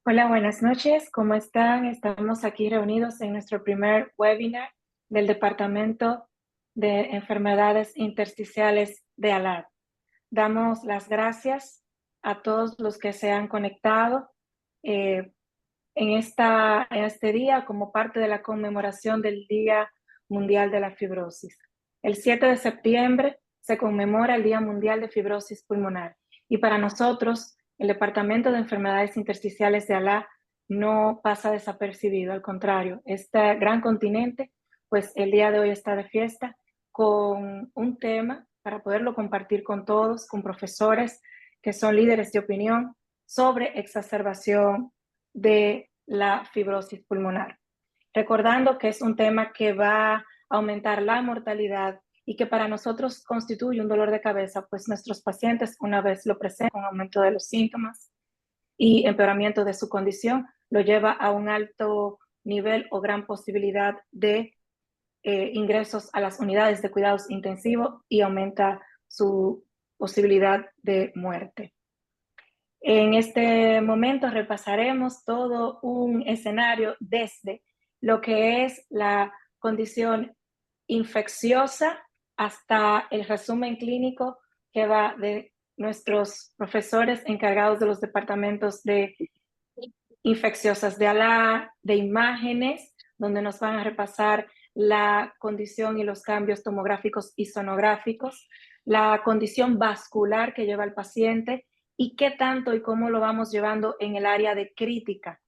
Hola, buenas noches. ¿Cómo están? Estamos aquí reunidos en nuestro primer webinar del Departamento de Enfermedades Intersticiales de ALAD. Damos las gracias a todos los que se han conectado eh, en este día como parte de la conmemoración del Día Mundial de la Fibrosis. El 7 de septiembre se conmemora el Día Mundial de Fibrosis Pulmonar y para nosotros el Departamento de Enfermedades Intersticiales de ALA no pasa desapercibido, al contrario, este gran continente, pues el día de hoy está de fiesta con un tema para poderlo compartir con todos, con profesores que son líderes de opinión sobre exacerbación de la fibrosis pulmonar. Recordando que es un tema que va a aumentar la mortalidad y que para nosotros constituye un dolor de cabeza, pues nuestros pacientes una vez lo presentan con aumento de los síntomas y empeoramiento de su condición, lo lleva a un alto nivel o gran posibilidad de ingresos a las unidades de cuidados intensivos y aumenta su posibilidad de muerte. En este momento repasaremos todo un escenario desde lo que es la condición infecciosa hasta el resumen clínico que va de nuestros profesores encargados de los departamentos de infecciosas de ALA, de imágenes, donde nos van a repasar la condición y los cambios tomográficos y sonográficos, la condición vascular que lleva el paciente y qué tanto y cómo lo vamos llevando en el área de crítica,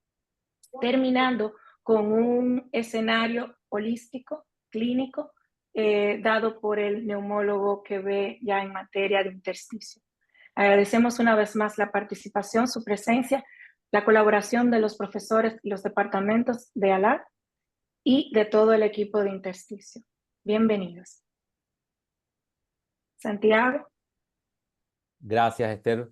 terminando con un escenario holístico, clínico, dado por el neumólogo que ve ya en materia de intersticio. Agradecemos una vez más la participación, su presencia, la colaboración de los profesores y los departamentos de ALAD y de todo el equipo de intersticio. Bienvenidos. Santiago. Gracias, Esther.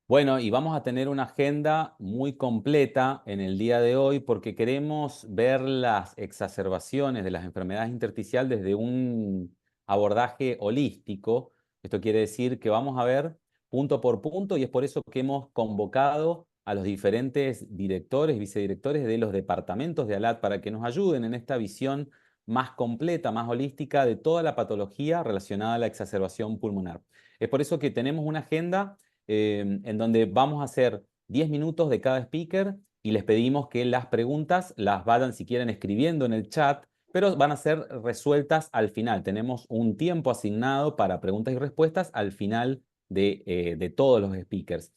Bueno, y vamos a tener una agenda muy completa en el día de hoy porque queremos ver las exacerbaciones de las enfermedades intersticiales desde un abordaje holístico. Esto quiere decir que vamos a ver punto por punto y es por eso que hemos convocado a los diferentes directores y vicedirectores de los departamentos de ALAD para que nos ayuden en esta visión más completa, más holística de toda la patología relacionada a la exacerbación pulmonar. Es por eso que tenemos una agenda en donde vamos a hacer 10 minutos de cada speaker y les pedimos que las preguntas las vayan si quieren escribiendo en el chat, pero van a ser resueltas al final. Tenemos un tiempo asignado para preguntas y respuestas al final de todos los speakers.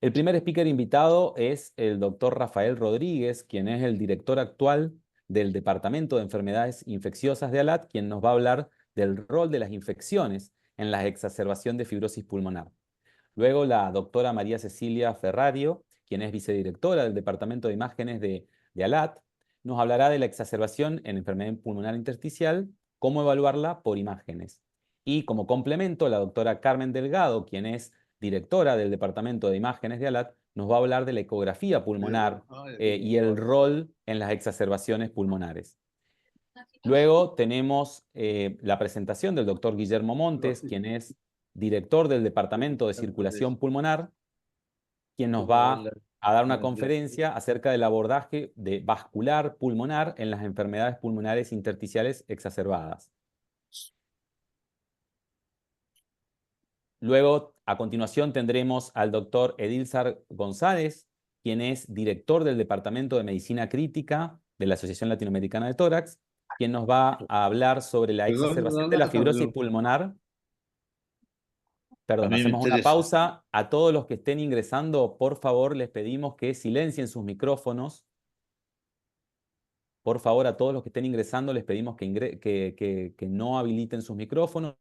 El primer speaker invitado es el doctor Rafael Rodríguez, quien es el director actual del Departamento de Enfermedades Infecciosas de ALAD, quien nos va a hablar del rol de las infecciones en la exacerbación de fibrosis pulmonar. Luego la doctora María Cecilia Ferrario, quien es vicedirectora del Departamento de Imágenes de ALAT, nos hablará de la exacerbación en enfermedad pulmonar intersticial, cómo evaluarla por imágenes. Y como complemento, la doctora Carmen Delgado, quien es directora del Departamento de Imágenes de ALAT, nos va a hablar de la ecografía pulmonar y el rol en las exacerbaciones pulmonares. Luego tenemos la presentación del doctor Guillermo Montes, quien es director del Departamento de Circulación Pulmonar, quien nos va a dar una conferencia acerca del abordaje de vascular pulmonar en las enfermedades pulmonares intersticiales exacerbadas. Luego, a continuación, tendremos al doctor Edilzar González, quien es director del Departamento de Medicina Crítica de la Asociación Latinoamericana de Tórax, quien nos va a hablar sobre la exacerbación de la fibrosis pulmonar. Perdón, hacemos una pausa. A todos los que estén ingresando, por favor, les pedimos que silencien sus micrófonos. Por favor, a todos los que estén ingresando, les pedimos que no habiliten sus micrófonos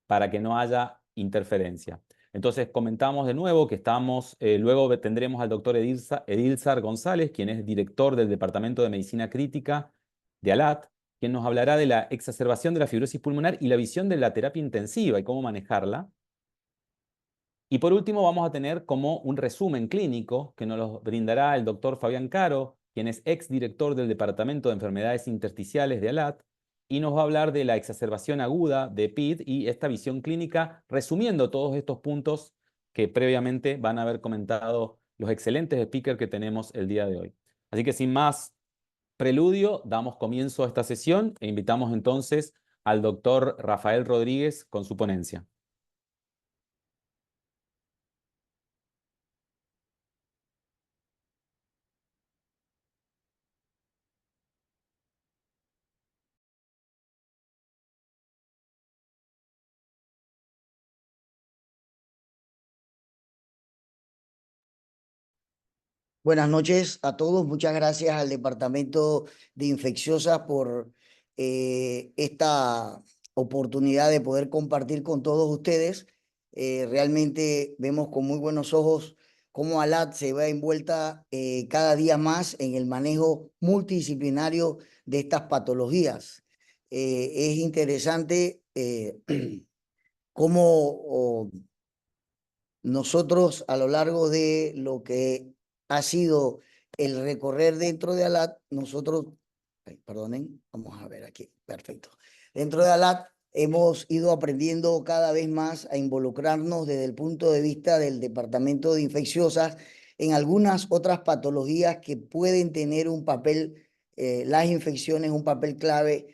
para que no haya interferencia. Entonces, comentamos de nuevo que estamos, luego tendremos al doctor Edilzar González, quien es director del Departamento de Medicina Crítica de ALAT, quien nos hablará de la exacerbación de la fibrosis pulmonar y la visión de la terapia intensiva y cómo manejarla. Y por último vamos a tener como un resumen clínico que nos lo brindará el doctor Fabián Caro, quien es exdirector del Departamento de Enfermedades Intersticiales de ALAT, y nos va a hablar de la exacerbación aguda de PID y esta visión clínica, resumiendo todos estos puntos que previamente van a haber comentado los excelentes speakers que tenemos el día de hoy. Así que sin más preludio, damos comienzo a esta sesión e invitamos entonces al doctor Rafael Rodríguez con su ponencia. Buenas noches a todos. Muchas gracias al Departamento de Infecciosas por esta oportunidad de poder compartir con todos ustedes. Realmente vemos con muy buenos ojos cómo ALAT se va envuelta cada día más en el manejo multidisciplinario de estas patologías. Es interesante cómo nosotros a lo largo de lo que ha sido el recorrer dentro de ALAT, nosotros, perdonen, vamos a ver aquí, perfecto. Dentro de ALAT hemos ido aprendiendo cada vez más a involucrarnos desde el punto de vista del Departamento de Infecciosas en algunas otras patologías que pueden tener un papel, las infecciones, un papel clave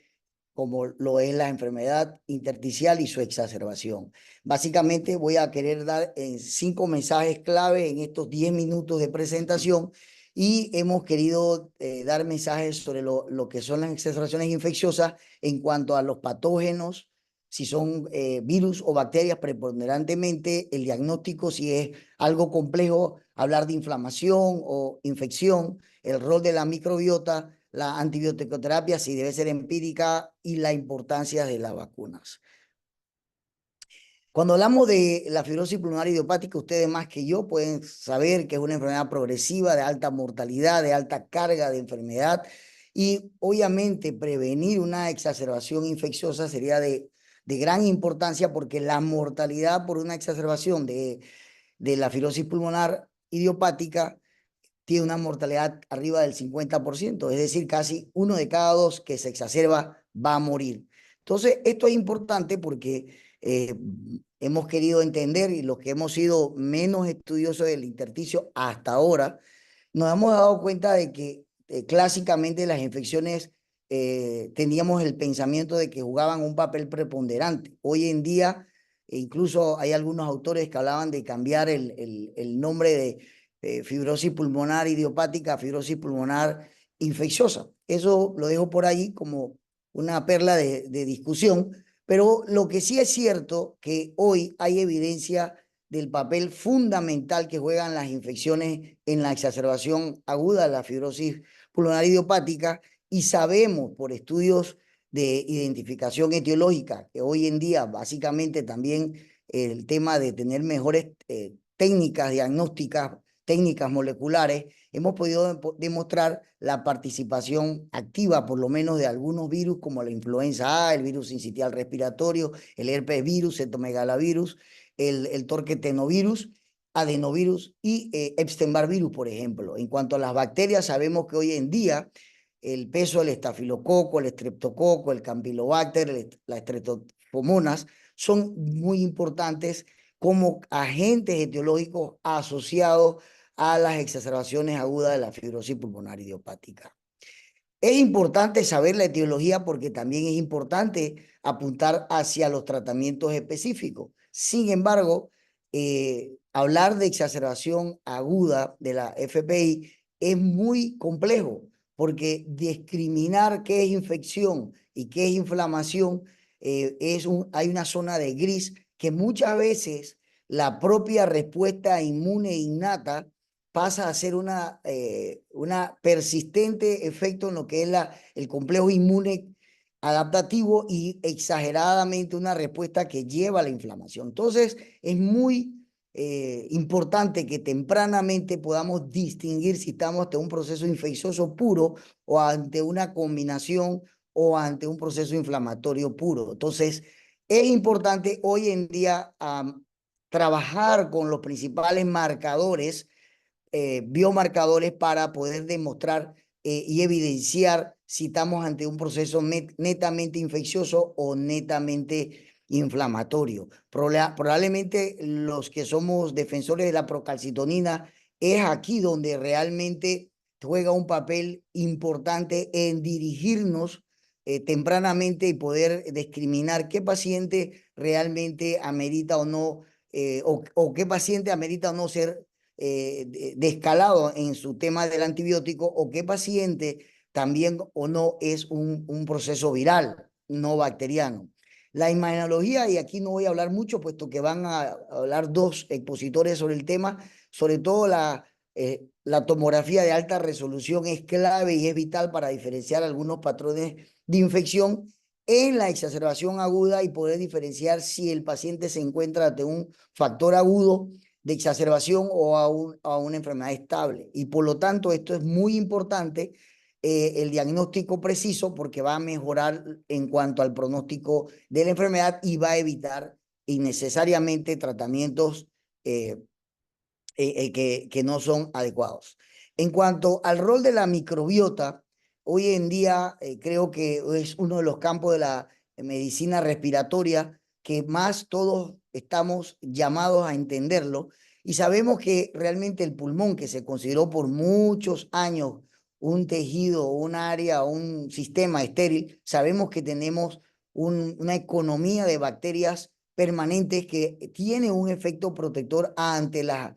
como lo es la enfermedad intersticial y su exacerbación. Básicamente voy a querer dar 5 mensajes clave en estos 10 minutos de presentación y hemos querido dar mensajes sobre lo que son las exacerbaciones infecciosas en cuanto a los patógenos, si son virus o bacterias preponderantemente, el diagnóstico, si es algo complejo, hablar de inflamación o infección, el rol de la microbiota, la antibioticoterapia, si debe ser empírica, y la importancia de las vacunas. Cuando hablamos de la fibrosis pulmonar idiopática, ustedes más que yo pueden saber que es una enfermedad progresiva de alta mortalidad, de alta carga de enfermedad, y obviamente prevenir una exacerbación infecciosa sería de gran importancia porque la mortalidad por una exacerbación de la fibrosis pulmonar idiopática tiene una mortalidad arriba del 50%, es decir, casi 1 de cada 2 que se exacerba va a morir. Entonces, esto es importante porque hemos querido entender, y los que hemos sido menos estudiosos del intersticio hasta ahora, nos hemos dado cuenta de que clásicamente las infecciones teníamos el pensamiento de que jugaban un papel preponderante. Hoy en día, incluso hay algunos autores que hablaban de cambiar el nombre de fibrosis pulmonar idiopática a fibrosis pulmonar infecciosa. Eso lo dejo por ahí como una perla de discusión, pero lo que sí es cierto que hoy hay evidencia del papel fundamental que juegan las infecciones en la exacerbación aguda de la fibrosis pulmonar idiopática, y sabemos por estudios de identificación etiológica que hoy en día básicamente también el tema de tener mejores técnicas diagnósticas, técnicas moleculares, hemos podido demostrar la participación activa por lo menos de algunos virus como la influenza A, el virus sincitial respiratorio, el herpes virus, cytomegalovirus, el torquetenovirus, adenovirus y Epstein-Barr virus, por ejemplo. En cuanto a las bacterias, sabemos que hoy en día el peso del estafilococo, el estreptococo, el campylobacter, las streptocomonas son muy importantes como agentes etiológicos asociados a las exacerbaciones agudas de la fibrosis pulmonar idiopática. Es importante saber la etiología porque también es importante apuntar hacia los tratamientos específicos. Sin embargo, hablar de exacerbación aguda de la FPI es muy complejo porque discriminar qué es infección y qué es inflamación hay una zona de gris que muchas veces la propia respuesta inmune innata pasa a ser una persistente efecto en lo que es el complejo inmune adaptativo y exageradamente una respuesta que lleva a la inflamación. Entonces, es muy importante que tempranamente podamos distinguir si estamos ante un proceso infeccioso puro o ante una combinación o ante un proceso inflamatorio puro. Entonces, es importante hoy en día trabajar con los principales marcadores, biomarcadores para poder demostrar y evidenciar si estamos ante un proceso netamente infeccioso o netamente inflamatorio. Probablemente los que somos defensores de la procalcitonina, es aquí donde realmente juega un papel importante en dirigirnos tempranamente y poder discriminar qué paciente realmente amerita o no, o qué paciente amerita o no ser descalado en su tema del antibiótico, o qué paciente también o no es un proceso viral, no bacteriano. La inmunología, y aquí no voy a hablar mucho, puesto que van a hablar dos expositores sobre el tema, sobre todo la tomografía de alta resolución es clave y es vital para diferenciar algunos patrones de infección en la exacerbación aguda y poder diferenciar si el paciente se encuentra ante un factor agudo de exacerbación o a una enfermedad estable. Y por lo tanto, esto es muy importante, el diagnóstico preciso, porque va a mejorar en cuanto al pronóstico de la enfermedad y va a evitar innecesariamente tratamientos que no son adecuados. En cuanto al rol de la microbiota, hoy en día creo que es uno de los campos de la medicina respiratoria que más todos estamos llamados a entenderlo, y sabemos que realmente el pulmón, que se consideró por muchos años un tejido, un área, un sistema estéril, sabemos que tenemos una economía de bacterias permanentes que tiene un efecto protector ante a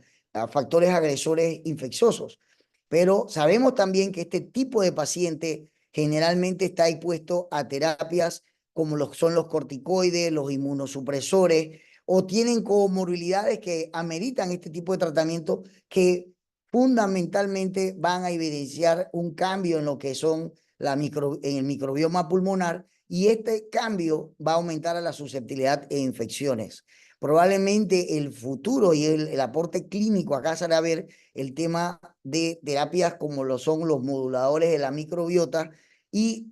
factores agresores infecciosos. Pero sabemos también que este tipo de paciente generalmente está expuesto a terapias como son los corticoides, los inmunosupresores, o tienen comorbilidades que ameritan este tipo de tratamiento, que fundamentalmente van a evidenciar un cambio en lo que son en el microbioma pulmonar, y este cambio va a aumentar a la susceptibilidad e infecciones. Probablemente el futuro y el aporte clínico acá será ver el tema de terapias como lo son los moduladores de la microbiota, y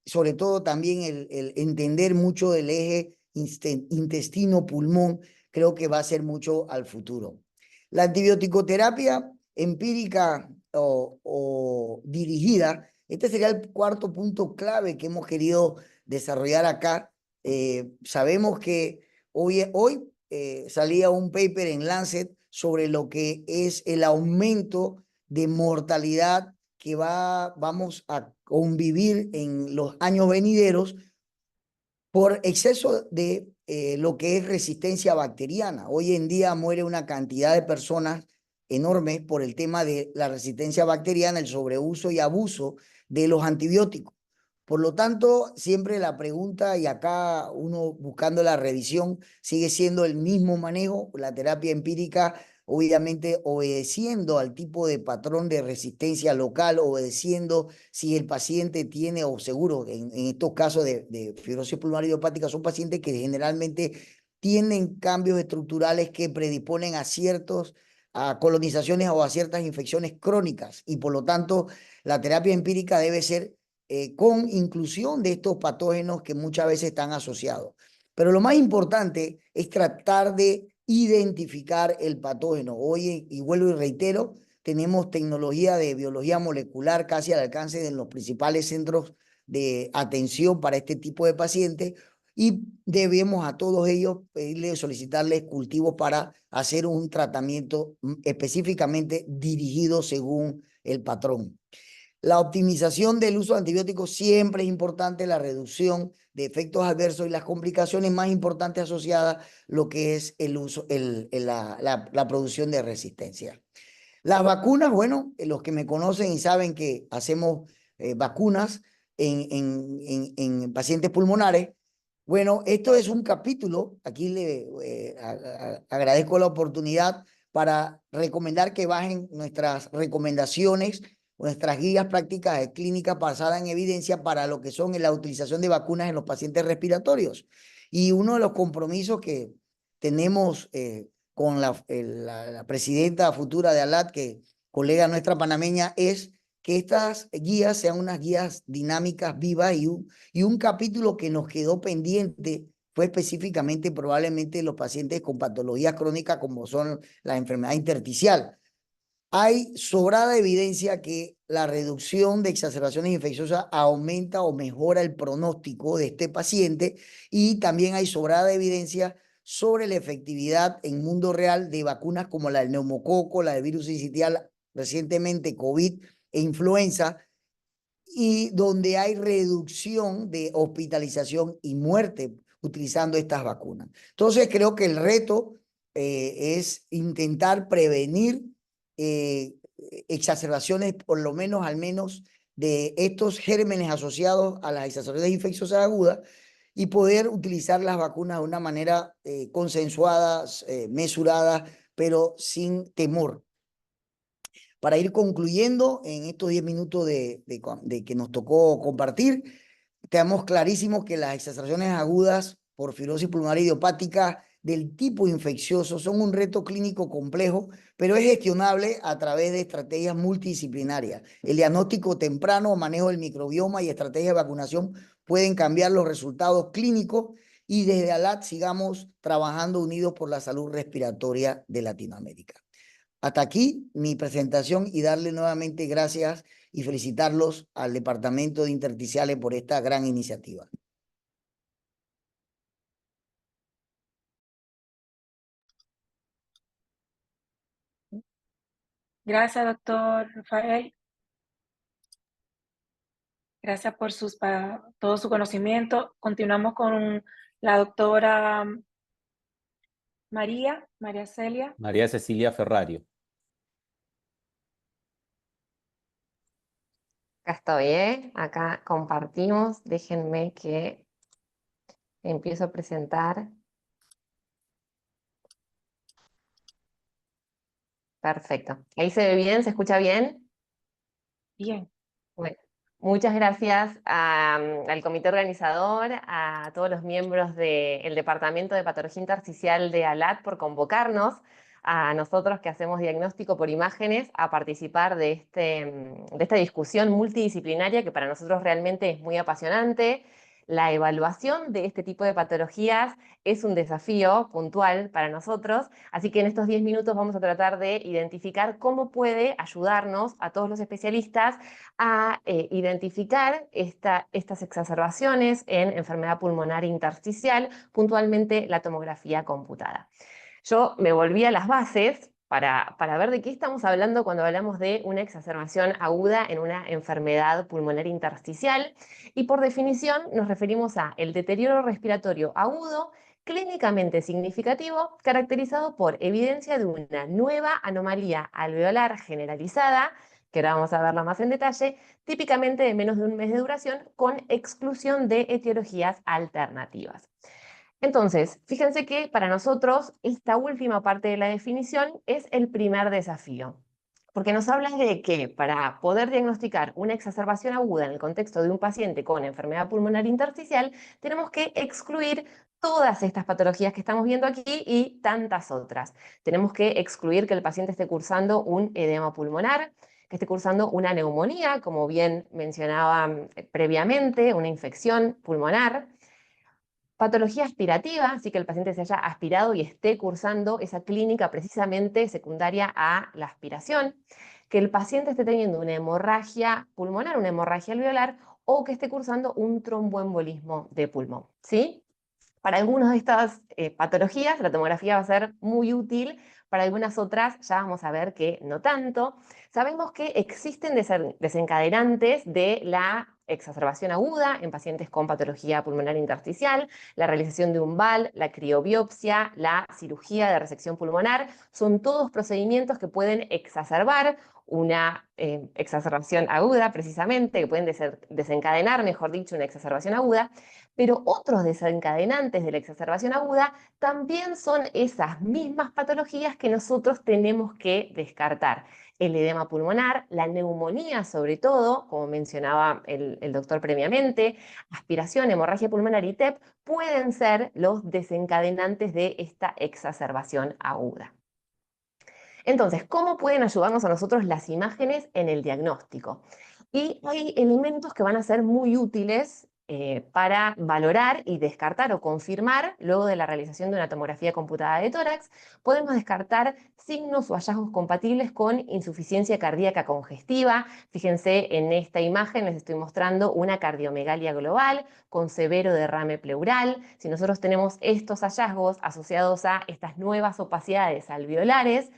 sobre todo también el entender mucho del eje intestino-pulmón, creo que va a ser mucho al futuro. La antibioticoterapia empírica o dirigida, este sería el cuarto punto clave que hemos querido desarrollar acá. Sabemos que hoy salía un paper en Lancet sobre lo que es el aumento de mortalidad que vamos a convivir en los años venideros por exceso de lo que es resistencia bacteriana. Hoy en día muere una cantidad de personas enormes por el tema de la resistencia bacteriana, el sobreuso y abuso de los antibióticos. Por lo tanto, siempre la pregunta, y acá uno buscando la revisión, sigue siendo el mismo manejo, la terapia empírica, obviamente obedeciendo al tipo de patrón de resistencia local, obedeciendo si el paciente tiene, o seguro, en estos casos de fibrosis pulmonar idiopática, son pacientes que generalmente tienen cambios estructurales que predisponen a colonizaciones o a ciertas infecciones crónicas, y por lo tanto la terapia empírica debe ser con inclusión de estos patógenos que muchas veces están asociados. Pero lo más importante es tratar de identificar el patógeno. Hoy, y vuelvo y reitero, tenemos tecnología de biología molecular casi al alcance de los principales centros de atención para este tipo de pacientes, y debemos a todos ellos pedirles, solicitarles cultivos para hacer un tratamiento específicamente dirigido según el patrón. La optimización del uso de antibióticos siempre es importante, la reducción de efectos adversos y las complicaciones más importantes asociadas a lo que es el uso, la producción de resistencia. Las vacunas, bueno, los que me conocen y saben que hacemos vacunas en pacientes pulmonares. Bueno, esto es un capítulo, aquí le agradezco la oportunidad para recomendar que bajen nuestras recomendaciones, nuestras guías prácticas de clínica basadas en evidencia para lo que son la utilización de vacunas en los pacientes respiratorios. Y uno de los compromisos que tenemos con la presidenta futura de ALAT, que colega nuestra panameña, es que estas guías sean unas guías dinámicas, vivas, y un capítulo que nos quedó pendiente fue específicamente probablemente los pacientes con patologías crónicas como son la enfermedad intersticial. Hay sobrada evidencia que la reducción de exacerbaciones infecciosas aumenta o mejora el pronóstico de este paciente, y también hay sobrada evidencia sobre la efectividad en mundo real de vacunas como la del neumococo, la del virus sincitial, recientemente COVID e influenza, y donde hay reducción de hospitalización y muerte utilizando estas vacunas. Entonces creo que el reto es intentar prevenir exacerbaciones, por lo menos al menos, de estos gérmenes asociados a las exacerbaciones infecciosas agudas, y poder utilizar las vacunas de una manera consensuada, mesurada, pero sin temor. Para ir concluyendo en estos 10 minutos de que nos tocó compartir, tenemos clarísimo que las exacerbaciones agudas por fibrosis pulmonar idiopática del tipo infeccioso son un reto clínico complejo, pero es gestionable a través de estrategias multidisciplinarias. El diagnóstico temprano, manejo del microbioma y estrategias de vacunación pueden cambiar los resultados clínicos, y desde ALAT sigamos trabajando unidos por la salud respiratoria de Latinoamérica. Hasta aquí mi presentación, y darle nuevamente gracias y felicitarlos al Departamento de Intersticiales por esta gran iniciativa. Gracias, doctor Rafael. Gracias por todo su conocimiento. Continuamos con la doctora María Celia. María Cecilia Ferrario. Acá estoy, ¿eh? Acá compartimos. Déjenme que empiezo a presentar. Perfecto. ¿Ahí se ve bien? ¿Se escucha bien? Bien. Bueno, muchas gracias al comité organizador, a todos los miembros del Departamento de Patología Intersticial de ALAT por convocarnos, a nosotros que hacemos diagnóstico por imágenes, a participar de esta discusión multidisciplinaria que para nosotros realmente es muy apasionante. La evaluación de este tipo de patologías es un desafío puntual para nosotros, así que en estos 10 minutos vamos a tratar de identificar cómo puede ayudarnos a todos los especialistas a identificar estas exacerbaciones en enfermedad pulmonar intersticial, puntualmente la tomografía computada. Yo me volví a las bases para ver de qué estamos hablando cuando hablamos de una exacerbación aguda en una enfermedad pulmonar intersticial, y por definición nos referimos a el deterioro respiratorio agudo clínicamente significativo caracterizado por evidencia de una nueva anomalía alveolar generalizada, que ahora vamos a verla más en detalle, típicamente de menos de un mes de duración, con exclusión de etiologías alternativas. Entonces, fíjense que para nosotros esta última parte de la definición es el primer desafío, porque nos habla de que para poder diagnosticar una exacerbación aguda en el contexto de un paciente con enfermedad pulmonar intersticial, tenemos que excluir todas estas patologías que estamos viendo aquí y tantas otras. Tenemos que excluir que el paciente esté cursando un edema pulmonar, que esté cursando una neumonía, como bien mencionaba previamente, una infección pulmonar. Patología aspirativa, así que el paciente se haya aspirado y esté cursando esa clínica precisamente secundaria a la aspiración. Que el paciente esté teniendo una hemorragia pulmonar, una hemorragia alveolar, o que esté cursando un tromboembolismo de pulmón, ¿sí? Para algunas de estas patologías la tomografía va a ser muy útil, para algunas otras ya vamos a ver que no tanto. Sabemos que existen desencadenantes de la exacerbación aguda en pacientes con patología pulmonar intersticial, la realización de un VAL, la criobiopsia, la cirugía de resección pulmonar, son todos procedimientos que pueden exacerbar una exacerbación aguda precisamente, que pueden desencadenar, mejor dicho, una exacerbación aguda. Pero otros desencadenantes de la exacerbación aguda también son esas mismas patologías que nosotros tenemos que descartar. El edema pulmonar, la neumonía sobre todo, como mencionaba el doctor previamente, aspiración, hemorragia pulmonar y TEP pueden ser los desencadenantes de esta exacerbación aguda. Entonces, ¿cómo pueden ayudarnos a nosotros las imágenes en el diagnóstico? Y hay elementos que van a ser muy útiles para valorar y descartar o confirmar, luego de la realización de una tomografía computada de tórax, podemos descartar signos o hallazgos compatibles con insuficiencia cardíaca congestiva. Fíjense en esta imagen, les estoy mostrando una cardiomegalia global con severo derrame pleural. Si nosotros tenemos estos hallazgos asociados a estas nuevas opacidades alveolares,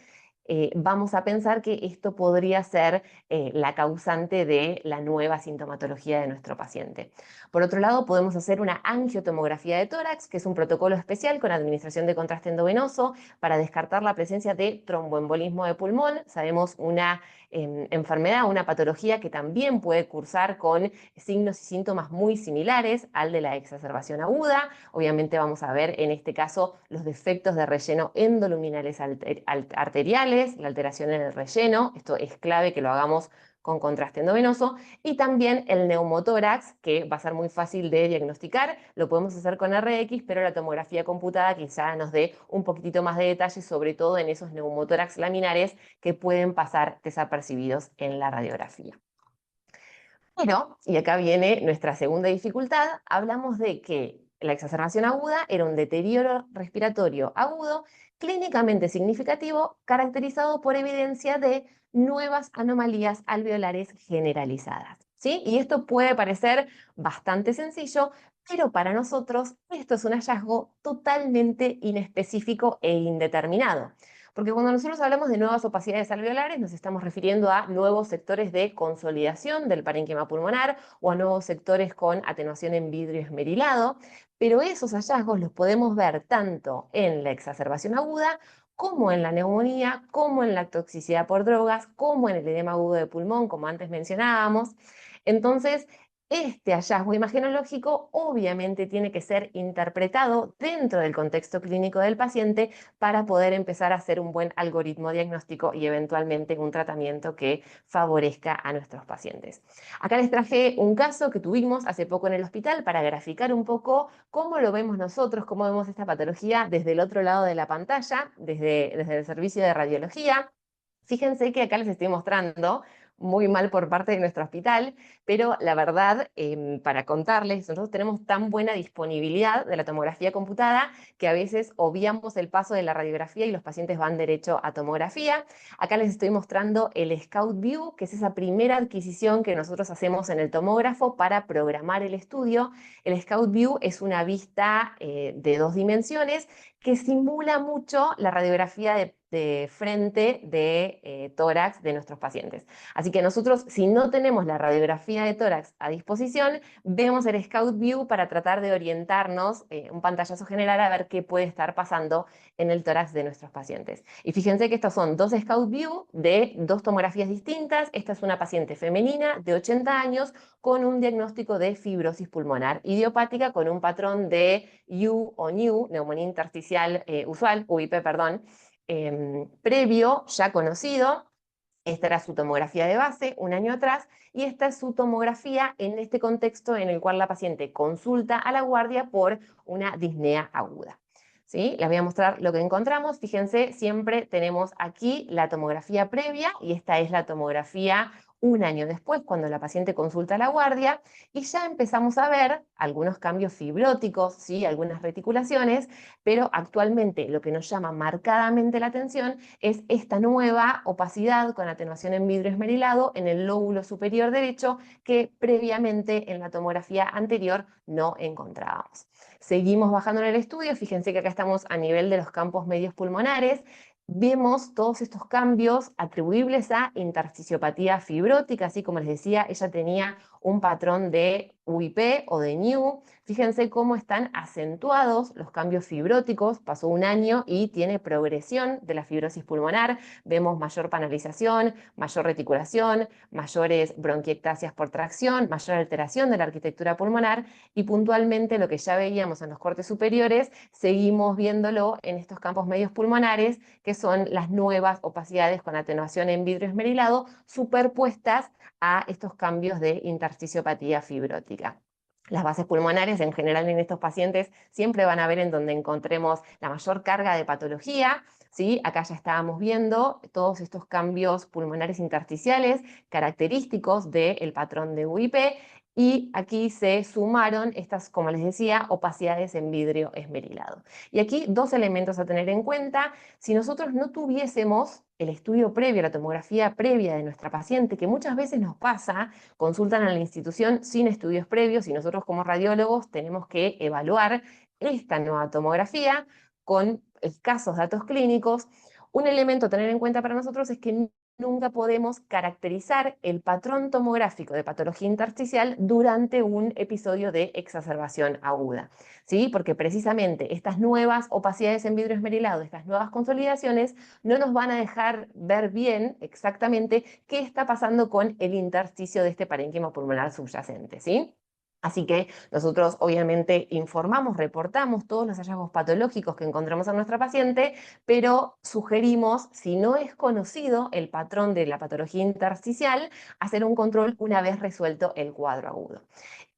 vamos a pensar que esto podría ser la causante de la nueva sintomatología de nuestro paciente. Por otro lado, podemos hacer una angiotomografía de tórax, que es un protocolo especial con administración de contraste endovenoso para descartar la presencia de tromboembolismo de pulmón. Sabemos una enfermedad, una patología que también puede cursar con signos y síntomas muy similares al de la exacerbación aguda. Obviamente vamos a ver en este caso los defectos de relleno endoluminales arteriales, la alteración en el relleno. Esto es clave que lo hagamos con contraste endovenoso, y también el neumotórax, que va a ser muy fácil de diagnosticar. Lo podemos hacer con RX, pero la tomografía computada quizá nos dé un poquitito más de detalle, sobre todo en esos neumotórax laminares que pueden pasar desapercibidos en la radiografía. Pero, y acá viene nuestra segunda dificultad, hablamos de que la exacerbación aguda era un deterioro respiratorio agudo clínicamente significativo, caracterizado por evidencia de nuevas anomalías alveolares generalizadas, ¿sí? Y esto puede parecer bastante sencillo, pero para nosotros esto es un hallazgo totalmente inespecífico e indeterminado. Porque cuando nosotros hablamos de nuevas opacidades alveolares, nos estamos refiriendo a nuevos sectores de consolidación del parénquima pulmonar o a nuevos sectores con atenuación en vidrio esmerilado, pero esos hallazgos los podemos ver tanto en la exacerbación aguda como en la neumonía, como en la toxicidad por drogas, como en el edema agudo de pulmón, como antes mencionábamos. Entonces, este hallazgo imagenológico obviamente tiene que ser interpretado dentro del contexto clínico del paciente para poder empezar a hacer un buen algoritmo diagnóstico y eventualmente un tratamiento que favorezca a nuestros pacientes. Acá les traje un caso que tuvimos hace poco en el hospital para graficar un poco cómo lo vemos nosotros, cómo vemos esta patología desde el otro lado de la pantalla, desde el servicio de radiología. Fíjense que acá les estoy mostrando, muy mal por parte de nuestro hospital, pero la verdad, para contarles, nosotros tenemos tan buena disponibilidad de la tomografía computada que a veces obviamos el paso de la radiografía y los pacientes van derecho a tomografía. Acá les estoy mostrando el Scout View, que es esa primera adquisición que nosotros hacemos en el tomógrafo para programar el estudio. El Scout View es una vista de 2 dimensiones que simula mucho la radiografía de frente de tórax de nuestros pacientes. Así que nosotros, si no tenemos la radiografía de tórax a disposición, vemos el Scout View para tratar de orientarnos, un pantallazo general, a ver qué puede estar pasando en el tórax de nuestros pacientes. Y fíjense que estos son 2 Scout View de 2 tomografías distintas. Esta es una paciente femenina de 80 años con un diagnóstico de fibrosis pulmonar idiopática con un patrón de U o NIU, neumonía intersticial usual, UIP, perdón, previo, ya conocido. Esta era su tomografía de base un año atrás, y esta es su tomografía en este contexto en el cual la paciente consulta a la guardia por una disnea aguda. ¿Sí? Les voy a mostrar lo que encontramos. Fíjense, siempre tenemos aquí la tomografía previa, y esta es la tomografía un año después, cuando la paciente consulta a la guardia, y ya empezamos a ver algunos cambios fibróticos, ¿sí? Algunas reticulaciones, pero actualmente lo que nos llama marcadamente la atención es esta nueva opacidad con atenuación en vidrio esmerilado en el lóbulo superior derecho que previamente en la tomografía anterior no encontrábamos. Seguimos bajando en el estudio, fíjense que acá estamos a nivel de los campos medios pulmonares. Vemos todos estos cambios atribuibles a intersticiopatía fibrótica, así como les decía, ella tenía un patrón de UIP o de NIU. Fíjense cómo están acentuados los cambios fibróticos, pasó un año y tiene progresión de la fibrosis pulmonar. Vemos mayor panalización, mayor reticulación, mayores bronquiectasias por tracción, mayor alteración de la arquitectura pulmonar, y puntualmente lo que ya veíamos en los cortes superiores, seguimos viéndolo en estos campos medios pulmonares, que son las nuevas opacidades con atenuación en vidrio esmerilado superpuestas a estos cambios de intersticiopatía fibrótica. Las bases pulmonares en general en estos pacientes siempre van a ver en donde encontremos la mayor carga de patología, ¿sí? Acá ya estábamos viendo todos estos cambios pulmonares intersticiales característicos del patrón de UIP, y aquí se sumaron estas, como les decía, opacidades en vidrio esmerilado. Y aquí dos elementos a tener en cuenta. Si nosotros no tuviésemos el estudio previo, la tomografía previa de nuestra paciente, que muchas veces nos pasa, consultan a la institución sin estudios previos y nosotros como radiólogos tenemos que evaluar esta nueva tomografía con escasos datos clínicos. Un elemento a tener en cuenta para nosotros es que nunca podemos caracterizar el patrón tomográfico de patología intersticial durante un episodio de exacerbación aguda, ¿sí? Porque precisamente estas nuevas opacidades en vidrio esmerilado, estas nuevas consolidaciones, no nos van a dejar ver bien exactamente qué está pasando con el intersticio de este parénquima pulmonar subyacente, ¿sí? Así que nosotros obviamente informamos, reportamos todos los hallazgos patológicos que encontramos en nuestra paciente, pero sugerimos, si no es conocido el patrón de la patología intersticial, hacer un control una vez resuelto el cuadro agudo.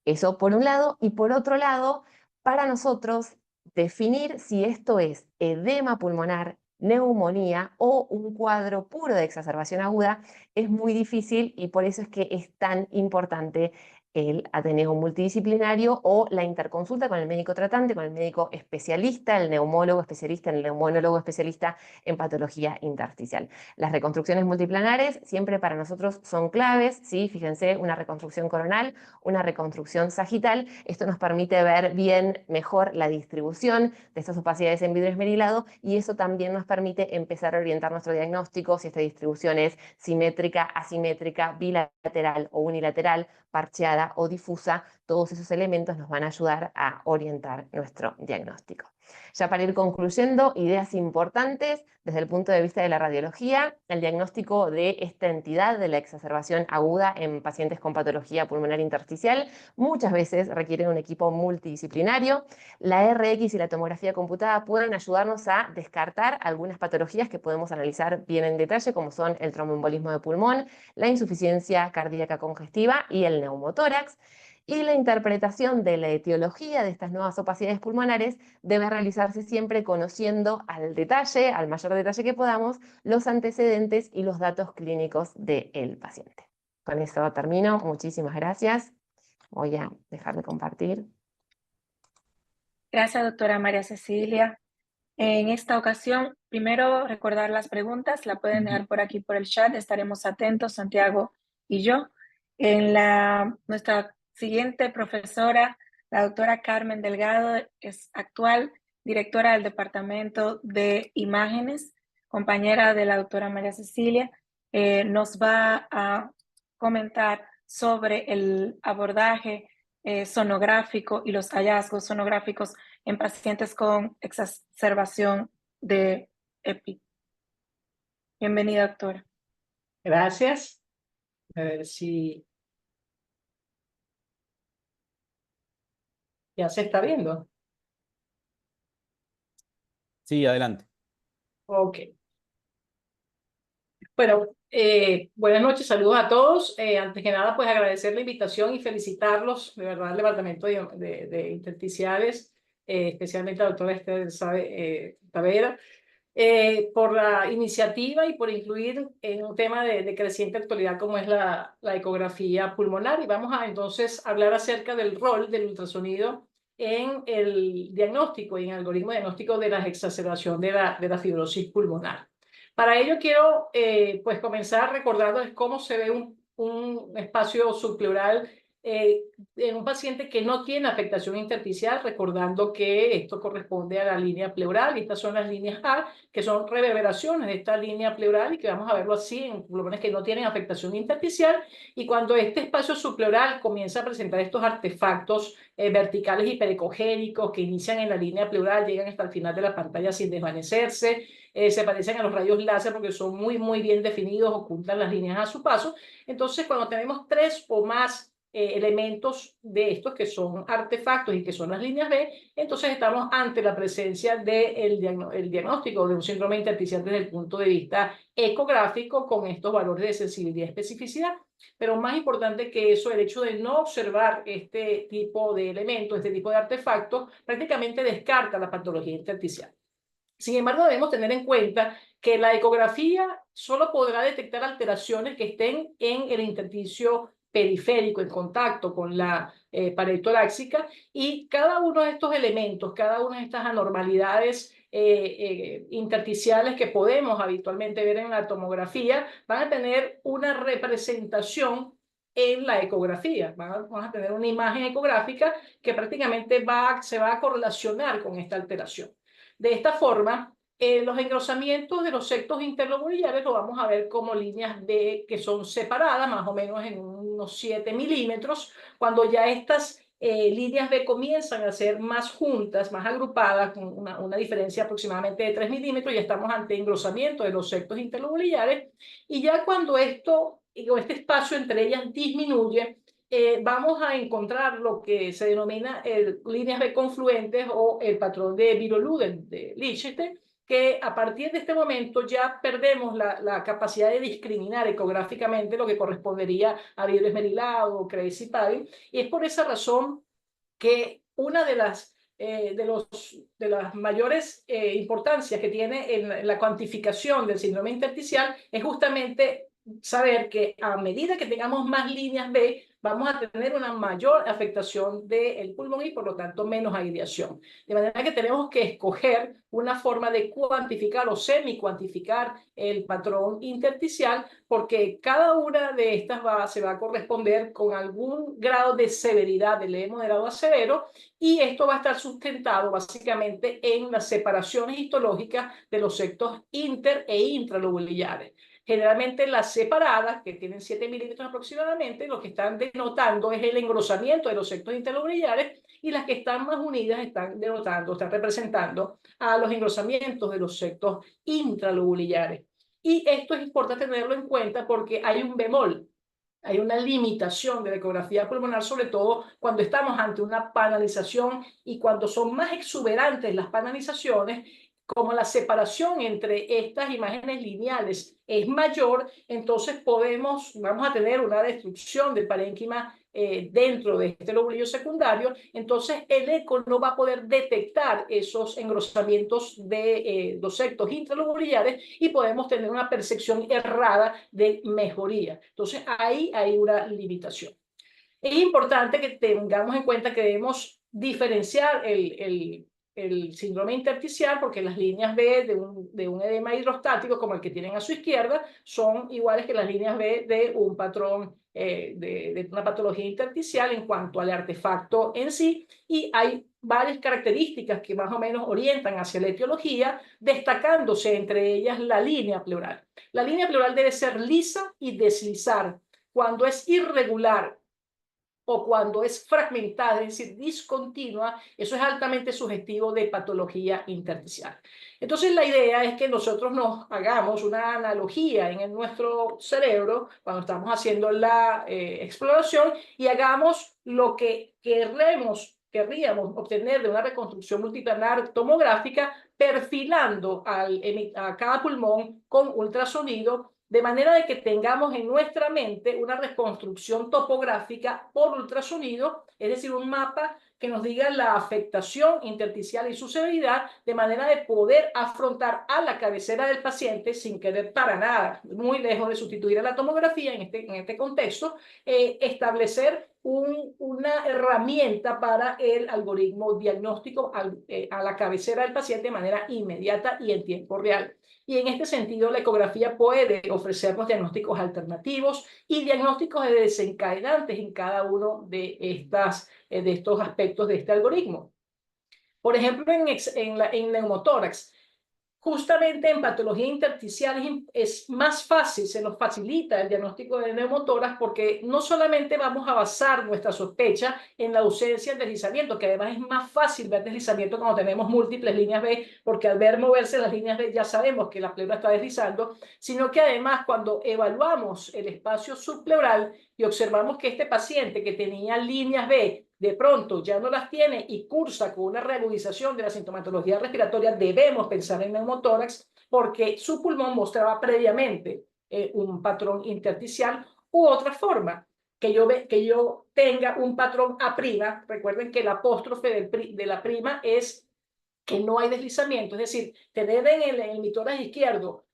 Eso por un lado, y por otro lado, para nosotros definir si esto es edema pulmonar, neumonía o un cuadro puro de exacerbación aguda es muy difícil, y por eso es que es tan importante el ateneo multidisciplinario o la interconsulta con el médico tratante, con el médico especialista, el neumólogo especialista, el neumonólogo especialista en patología intersticial. Las reconstrucciones multiplanares siempre para nosotros son claves, ¿sí? Fíjense, una reconstrucción coronal, una reconstrucción sagital. Esto nos permite ver bien, mejor la distribución de estas opacidades en vidrio esmerilado, y eso también nos permite empezar a orientar nuestro diagnóstico, si esta distribución es simétrica, asimétrica, bilateral o unilateral, parcheada o difusa. Todos esos elementos nos van a ayudar a orientar nuestro diagnóstico. Ya para ir concluyendo, ideas importantes desde el punto de vista de la radiología: el diagnóstico de esta entidad de la exacerbación aguda en pacientes con patología pulmonar intersticial muchas veces requieren un equipo multidisciplinario. La RX y la tomografía computada pueden ayudarnos a descartar algunas patologías que podemos analizar bien en detalle, como son el tromboembolismo de pulmón, la insuficiencia cardíaca congestiva y el neumotórax. Y la interpretación de la etiología de estas nuevas opacidades pulmonares debe realizarse siempre conociendo al detalle, al mayor detalle que podamos, los antecedentes y los datos clínicos del paciente. Con eso termino. Muchísimas gracias. Voy a dejar de compartir. Gracias, doctora María Cecilia. En esta ocasión, primero recordar las preguntas, la pueden dejar por aquí por el chat, estaremos atentos, Santiago y yo. Nuestra siguiente profesora, la doctora Carmen Delgado, es actual directora del Departamento de Imágenes, compañera de la doctora María Cecilia. Nos va a comentar sobre el abordaje sonográfico y los hallazgos sonográficos en pacientes con exacerbación de EPI. Bienvenida, doctora. Gracias. A ver si ya se está viendo. Sí, adelante. Ok. Bueno, buenas noches, saludos a todos. Antes que nada, pues agradecer la invitación y felicitarlos, de verdad, al Departamento de Intersticiales, especialmente a la doctora Esther Tavera, por la iniciativa y por incluir en un tema de creciente actualidad como es la ecografía pulmonar. Y vamos a entonces hablar acerca del rol del ultrasonido en el diagnóstico y en el algoritmo de diagnóstico de la exacerbación de la fibrosis pulmonar. Para ello quiero pues comenzar recordándoles cómo se ve un espacio subpleural en un paciente que no tiene afectación intersticial, recordando que esto corresponde a la línea pleural y estas son las líneas A, que son reverberaciones de esta línea pleural y que vamos a verlo así en pulmones que no tienen afectación intersticial. Y cuando este espacio subpleural comienza a presentar estos artefactos verticales hiperecogénicos que inician en la línea pleural, llegan hasta el final de la pantalla sin desvanecerse, se parecen a los rayos láser porque son muy bien definidos, ocultan las líneas a su paso. Entonces, cuando tenemos 3 o más elementos de estos que son artefactos y que son las líneas B, entonces estamos ante la presencia del diagnóstico de un síndrome intersticial desde el punto de vista ecográfico con estos valores de sensibilidad y especificidad. Pero más importante que eso, el hecho de no observar este tipo de elementos, este tipo de artefactos, prácticamente descarta la patología intersticial. Sin embargo, debemos tener en cuenta que la ecografía solo podrá detectar alteraciones que estén en el intersticio periférico en contacto con la pared torácica, y cada uno de estos elementos, cada una de estas anormalidades intersticiales que podemos habitualmente ver en la tomografía van a tener una representación en la ecografía. Vamos a tener una imagen ecográfica que prácticamente se va a correlacionar con esta alteración. De esta forma, los engrosamientos de los septos interlobulares lo vamos a ver como líneas B que son separadas, más o menos en unos 7 milímetros. Cuando ya estas líneas B comienzan a ser más juntas, más agrupadas, con una diferencia aproximadamente de 3 milímetros, ya estamos ante engrosamiento de los septos interlobulares. Y ya cuando este espacio entre ellas disminuye, vamos a encontrar lo que se denomina líneas B confluentes o el patrón de Biroluden, de Lichtenstein, que a partir de este momento ya perdemos la capacidad de discriminar ecográficamente lo que correspondería a vidrio esmerilado o Crazy Padding, y es por esa razón que una de las mayores importancias que tiene en la cuantificación del síndrome intersticial es justamente saber que a medida que tengamos más líneas B, vamos a tener una mayor afectación del pulmón y por lo tanto menos aireación. De manera que tenemos que escoger una forma de cuantificar o semi-cuantificar el patrón intersticial, porque cada una de estas se va a corresponder con algún grado de severidad, de leve, moderado a severo, y esto va a estar sustentado básicamente en las separaciones histológicas de los septos inter e intralobulares. Generalmente las separadas, que tienen 7 milímetros aproximadamente, lo que están denotando es el engrosamiento de los septos interlobulares, y las que están más unidas están representando a los engrosamientos de los septos intralobulares. Y esto es importante tenerlo en cuenta porque hay un bemol. Hay una limitación de la ecografía pulmonar, sobre todo cuando estamos ante una panalización y cuando son más exuberantes las panalizaciones. Como la separación entre estas imágenes lineales es mayor, entonces vamos a tener una destrucción del parénquima dentro de este lobulillo secundario. Entonces el eco no va a poder detectar esos engrosamientos de los septos intralobulares y podemos tener una percepción errada de mejoría. Entonces ahí hay una limitación. Es importante que tengamos en cuenta que debemos diferenciar el síndrome intersticial, porque las líneas B de un edema hidrostático como el que tienen a su izquierda son iguales que las líneas B de un patrón de una patología intersticial en cuanto al artefacto en sí, y hay varias características que más o menos orientan hacia la etiología, destacándose entre ellas la línea pleural. La línea pleural debe ser lisa y deslizar. Cuando es irregular o cuando es fragmentada, es decir, discontinua, eso es altamente sugestivo de patología intersticial. Entonces la idea es que nosotros nos hagamos una analogía en nuestro cerebro cuando estamos haciendo la exploración, y hagamos lo que querríamos obtener de una reconstrucción multiplanar tomográfica, perfilando a cada pulmón con ultrasonido, de manera de que tengamos en nuestra mente una reconstrucción topográfica por ultrasonido, es decir, un mapa que nos diga la afectación intersticial y su severidad, de manera de poder afrontar a la cabecera del paciente sin querer para nada, muy lejos de sustituir a la tomografía en este contexto, establecer una herramienta para el algoritmo diagnóstico a la cabecera del paciente de manera inmediata y en tiempo real. Y en este sentido, la ecografía puede ofrecernos diagnósticos alternativos y diagnósticos de desencadenantes en cada uno de estos aspectos de este algoritmo. Por ejemplo, en neumotórax, justamente en patología intersticial es más fácil, se nos facilita el diagnóstico de neumotórax, porque no solamente vamos a basar nuestra sospecha en la ausencia del deslizamiento, que además es más fácil ver deslizamiento cuando tenemos múltiples líneas B, porque al ver moverse las líneas B ya sabemos que la pleura está deslizando, sino que además cuando evaluamos el espacio subpleural y observamos que este paciente que tenía líneas B de pronto ya no las tiene y cursa con una reagudización de la sintomatología respiratoria, debemos pensar en neumotórax, porque su pulmón mostraba previamente un patrón intersticial. U otra forma, que yo tenga un patrón A'. Recuerden que el apóstrofe de la prima es que no hay deslizamiento, es decir, tener en el mitórax izquierdo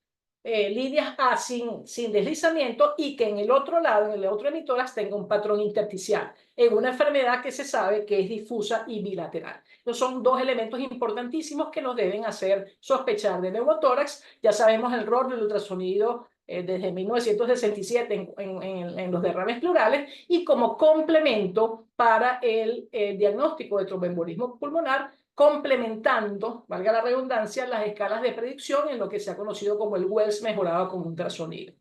líneas A sin deslizamiento y que en el otro lado, en el otro emitórax, tenga un patrón intersticial, en una enfermedad que se sabe que es difusa y bilateral. Estos son dos elementos importantísimos que nos deben hacer sospechar de neumotórax. Ya sabemos el rol del ultrasonido desde 1967 en los derrames pleurales y como complemento para el diagnóstico de tromboembolismo pulmonar, complementando, valga la redundancia, las escalas de predicción en lo que se ha conocido como el Wells mejorado con ultrasonido.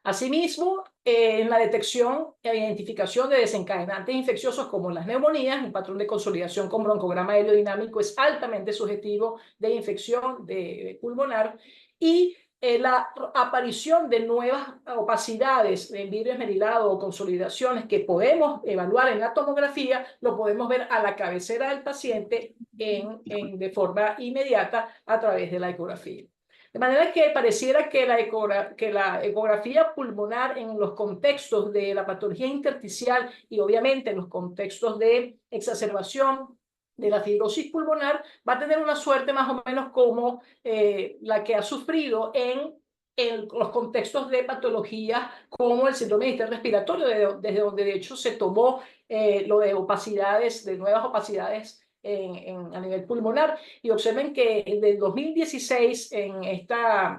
Asimismo, en la detección e identificación de desencadenantes infecciosos como las neumonías, un patrón de consolidación con broncograma aerodinámico es altamente sugestivo de infección pulmonar y la aparición de nuevas opacidades en vidrio esmerilado o consolidaciones que podemos evaluar en la tomografía, lo podemos ver a la cabecera del paciente de forma inmediata a través de la ecografía. De manera que pareciera que la ecografía pulmonar en los contextos de la patología intersticial y obviamente en los contextos de exacerbación de la fibrosis pulmonar va a tener una suerte más o menos como la que ha sufrido en los contextos de patologías como el síndrome de distrés respiratorio, desde donde de hecho se tomó lo de opacidades, de nuevas opacidades a nivel pulmonar. Y observen que desde el 2016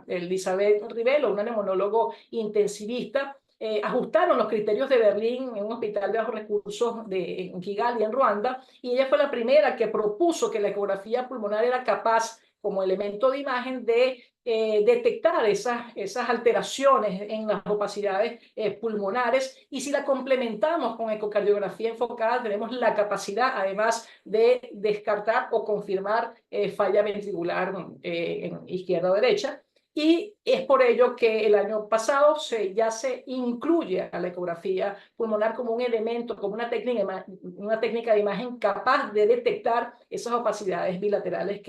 Elizabeth Rivelo, una neumonólogo intensivista, ajustaron los criterios de Berlín en un hospital de bajos recursos en Kigali, en Ruanda, y ella fue la primera que propuso que la ecografía pulmonar era capaz, como elemento de imagen, de detectar esas alteraciones en las opacidades pulmonares, y si la complementamos con ecocardiografía enfocada, tenemos la capacidad además de descartar o confirmar falla ventricular en izquierda o derecha. Y es por ello que el año pasado ya se incluye a la ecografía pulmonar como un elemento, como una técnica de imagen capaz de detectar esas opacidades bilaterales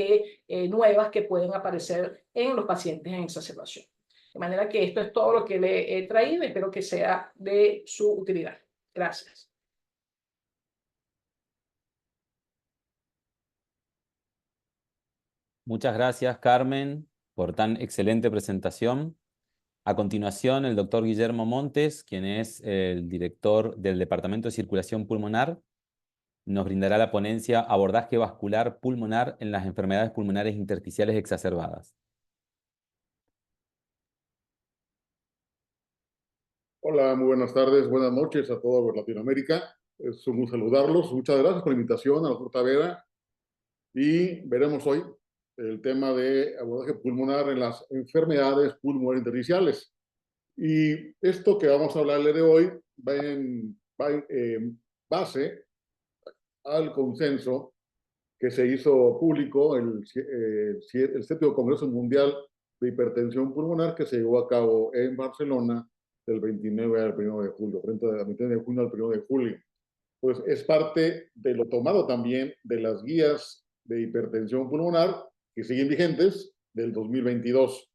nuevas que pueden aparecer en los pacientes en exacerbación. De manera que esto es todo lo que le he traído y espero que sea de su utilidad. Gracias. Muchas gracias, Carmen, por tan excelente presentación. A continuación, el doctor Guillermo Montes, quien es el director del Departamento de Circulación Pulmonar, nos brindará la ponencia Abordaje vascular pulmonar en las enfermedades pulmonares intersticiales exacerbadas. Hola, muy buenas tardes, buenas noches a toda Latinoamérica. Es un gusto saludarlos. Muchas gracias por la invitación a la doctora Vera. Y veremos hoy el tema de abordaje pulmonar en las enfermedades pulmonares intersticiales. Y esto que vamos a hablarle de hoy va en base al consenso que se hizo público el 7º Congreso Mundial de Hipertensión Pulmonar, que se llevó a cabo en Barcelona del 29 al 1 de julio, frente a 29 de junio al 1 de julio. Pues es parte de lo tomado también de las guías de hipertensión pulmonar que siguen vigentes del 2022.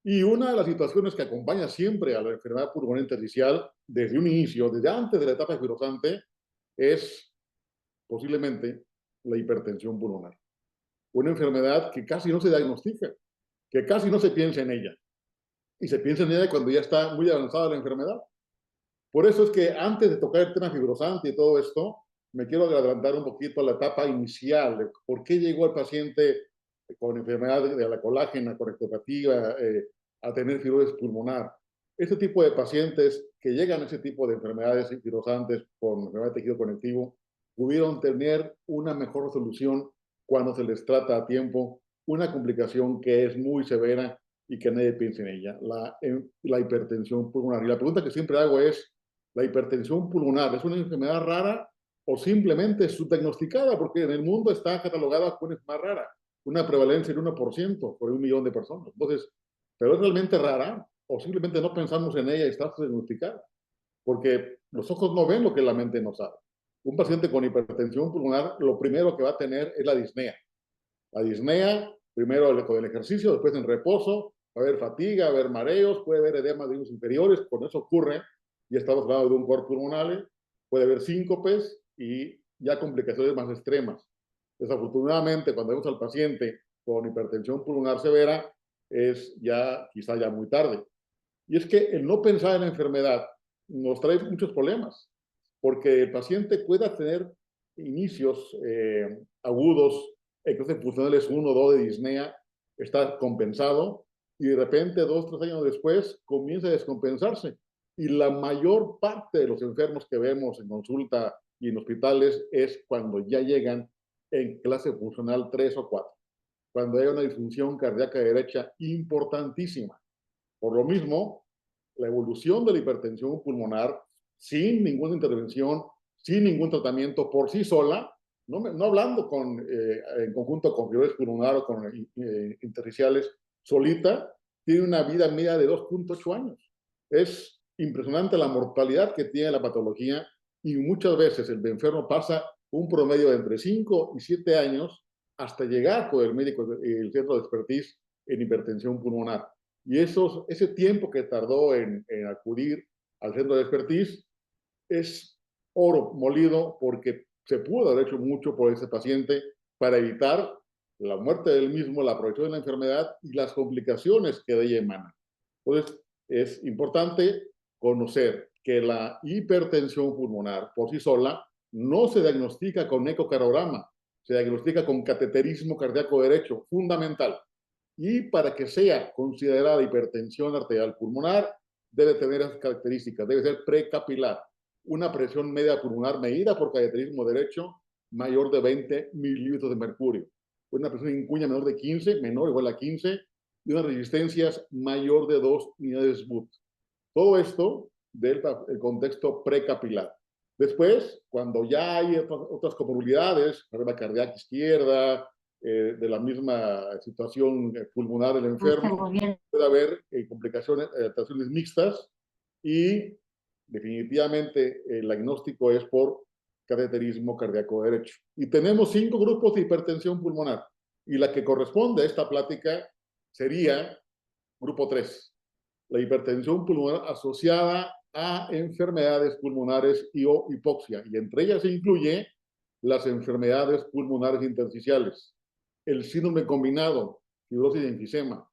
Y una de las situaciones que acompaña siempre a la enfermedad pulmonar intersticial desde un inicio, desde antes de la etapa fibrosante, es posiblemente la hipertensión pulmonar. Una enfermedad que casi no se diagnostica, que casi no se piensa en ella. Y se piensa en ella cuando ya está muy avanzada la enfermedad. Por eso es que antes de tocar el tema fibrosante y todo esto, me quiero adelantar un poquito a la etapa inicial de por qué llegó el paciente con enfermedad de la colágena, con ectopatía, a tener fibrosis pulmonar. Este tipo de pacientes que llegan a ese tipo de enfermedades fibrosantes con enfermedad de tejido conectivo pudieron tener una mejor resolución cuando se les trata a tiempo una complicación que es muy severa y que nadie piensa en ella, la hipertensión pulmonar. Y la pregunta que siempre hago es, ¿la hipertensión pulmonar es una enfermedad rara o simplemente es subdiagnosticada? Porque en el mundo está catalogada como una enfermedad rara, una prevalencia del 1% por 1 millón de personas. Entonces, ¿pero es realmente rara o simplemente no pensamos en ella y está subdiagnosticada? Porque los ojos no ven lo que la mente no sabe. Un paciente con hipertensión pulmonar, lo primero que va a tener es la disnea. La disnea, primero con el ejercicio, después en reposo, va a haber fatiga, va a haber mareos, puede haber edema de los inferiores, cuando eso ocurre, ya estamos hablando de un cor pulmonar, puede haber síncopes y ya complicaciones más extremas. Desafortunadamente, cuando vemos al paciente con hipertensión pulmonar severa, es ya quizá ya muy tarde. Y es que el no pensar en la enfermedad nos trae muchos problemas, porque el paciente pueda tener inicios agudos, eclampsias funcionales 1 o 2 de disnea, está compensado, y de repente 2 o 3 años después comienza a descompensarse. Y la mayor parte de los enfermos que vemos en consulta y en hospitales es cuando ya llegan en clase funcional 3 o 4, cuando hay una disfunción cardíaca derecha importantísima. Por lo mismo, la evolución de la hipertensión pulmonar sin ninguna intervención, sin ningún tratamiento por sí sola, no hablando en conjunto con fibrosis pulmonar o con intersticiales, solita, tiene una vida media de 2.8 años. Es impresionante la mortalidad que tiene la patología y muchas veces el enfermo pasa un promedio de entre 5 y 7 años hasta llegar con el médico, el centro de expertise en hipertensión pulmonar. Y ese tiempo que tardó en acudir al centro de expertise es oro molido, porque se pudo haber hecho mucho por ese paciente para evitar la muerte del mismo, la progresión de la enfermedad y las complicaciones que de ella emanan. Entonces, es importante conocer que la hipertensión pulmonar por sí sola no se diagnostica con ecocardiograma, se diagnostica con cateterismo cardíaco derecho, fundamental. Y para que sea considerada hipertensión arterial pulmonar, debe tener esas características, debe ser precapilar, una presión media pulmonar medida por cateterismo derecho mayor de 20 mililitros de mercurio, una presión en cuña menor de 15, menor o igual a 15, y unas resistencias mayor de 2 unidades Wood. Todo esto del contexto precapilar. Después, cuando ya hay otras comorbilidades, arritmia cardíaca izquierda, de la misma situación pulmonar del enfermo, puede haber complicaciones, alteraciones mixtas, y definitivamente el diagnóstico es por cateterismo cardíaco derecho. Y tenemos 5 grupos de hipertensión pulmonar, y la que corresponde a esta plática sería grupo 3, la hipertensión pulmonar asociada a enfermedades pulmonares y o hipoxia, y entre ellas se incluye las enfermedades pulmonares intersticiales, el síndrome combinado, fibrosis y enfisema,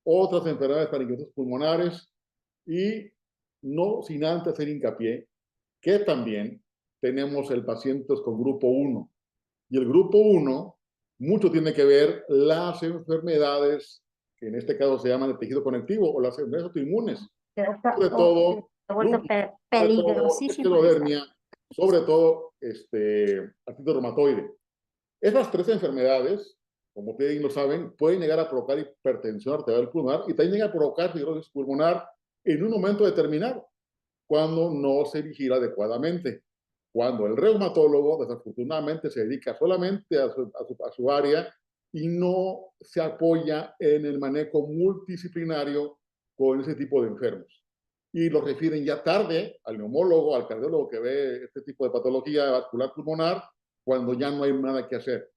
otras enfermedades parenquimosas pulmonares, y no sin antes hacer hincapié que también tenemos el pacientes con grupo 1. Y el grupo 1, mucho tiene que ver las enfermedades que en este caso se llaman de tejido conectivo o las enfermedades autoinmunes. Sobre todo, esclerodermia, sobre todo artritis reumatoide. Esas 3 enfermedades, como ustedes bien lo saben, pueden llegar a provocar hipertensión arterial pulmonar y también llegan a provocar fibrosis pulmonar en un momento determinado, cuando no se vigila adecuadamente. Cuando el reumatólogo, desafortunadamente, se dedica solamente a su área y no se apoya en el manejo multidisciplinario con ese tipo de enfermos. Y lo refieren ya tarde al neumólogo, al cardiólogo que ve este tipo de patología vascular pulmonar, cuando ya no hay nada que hacer.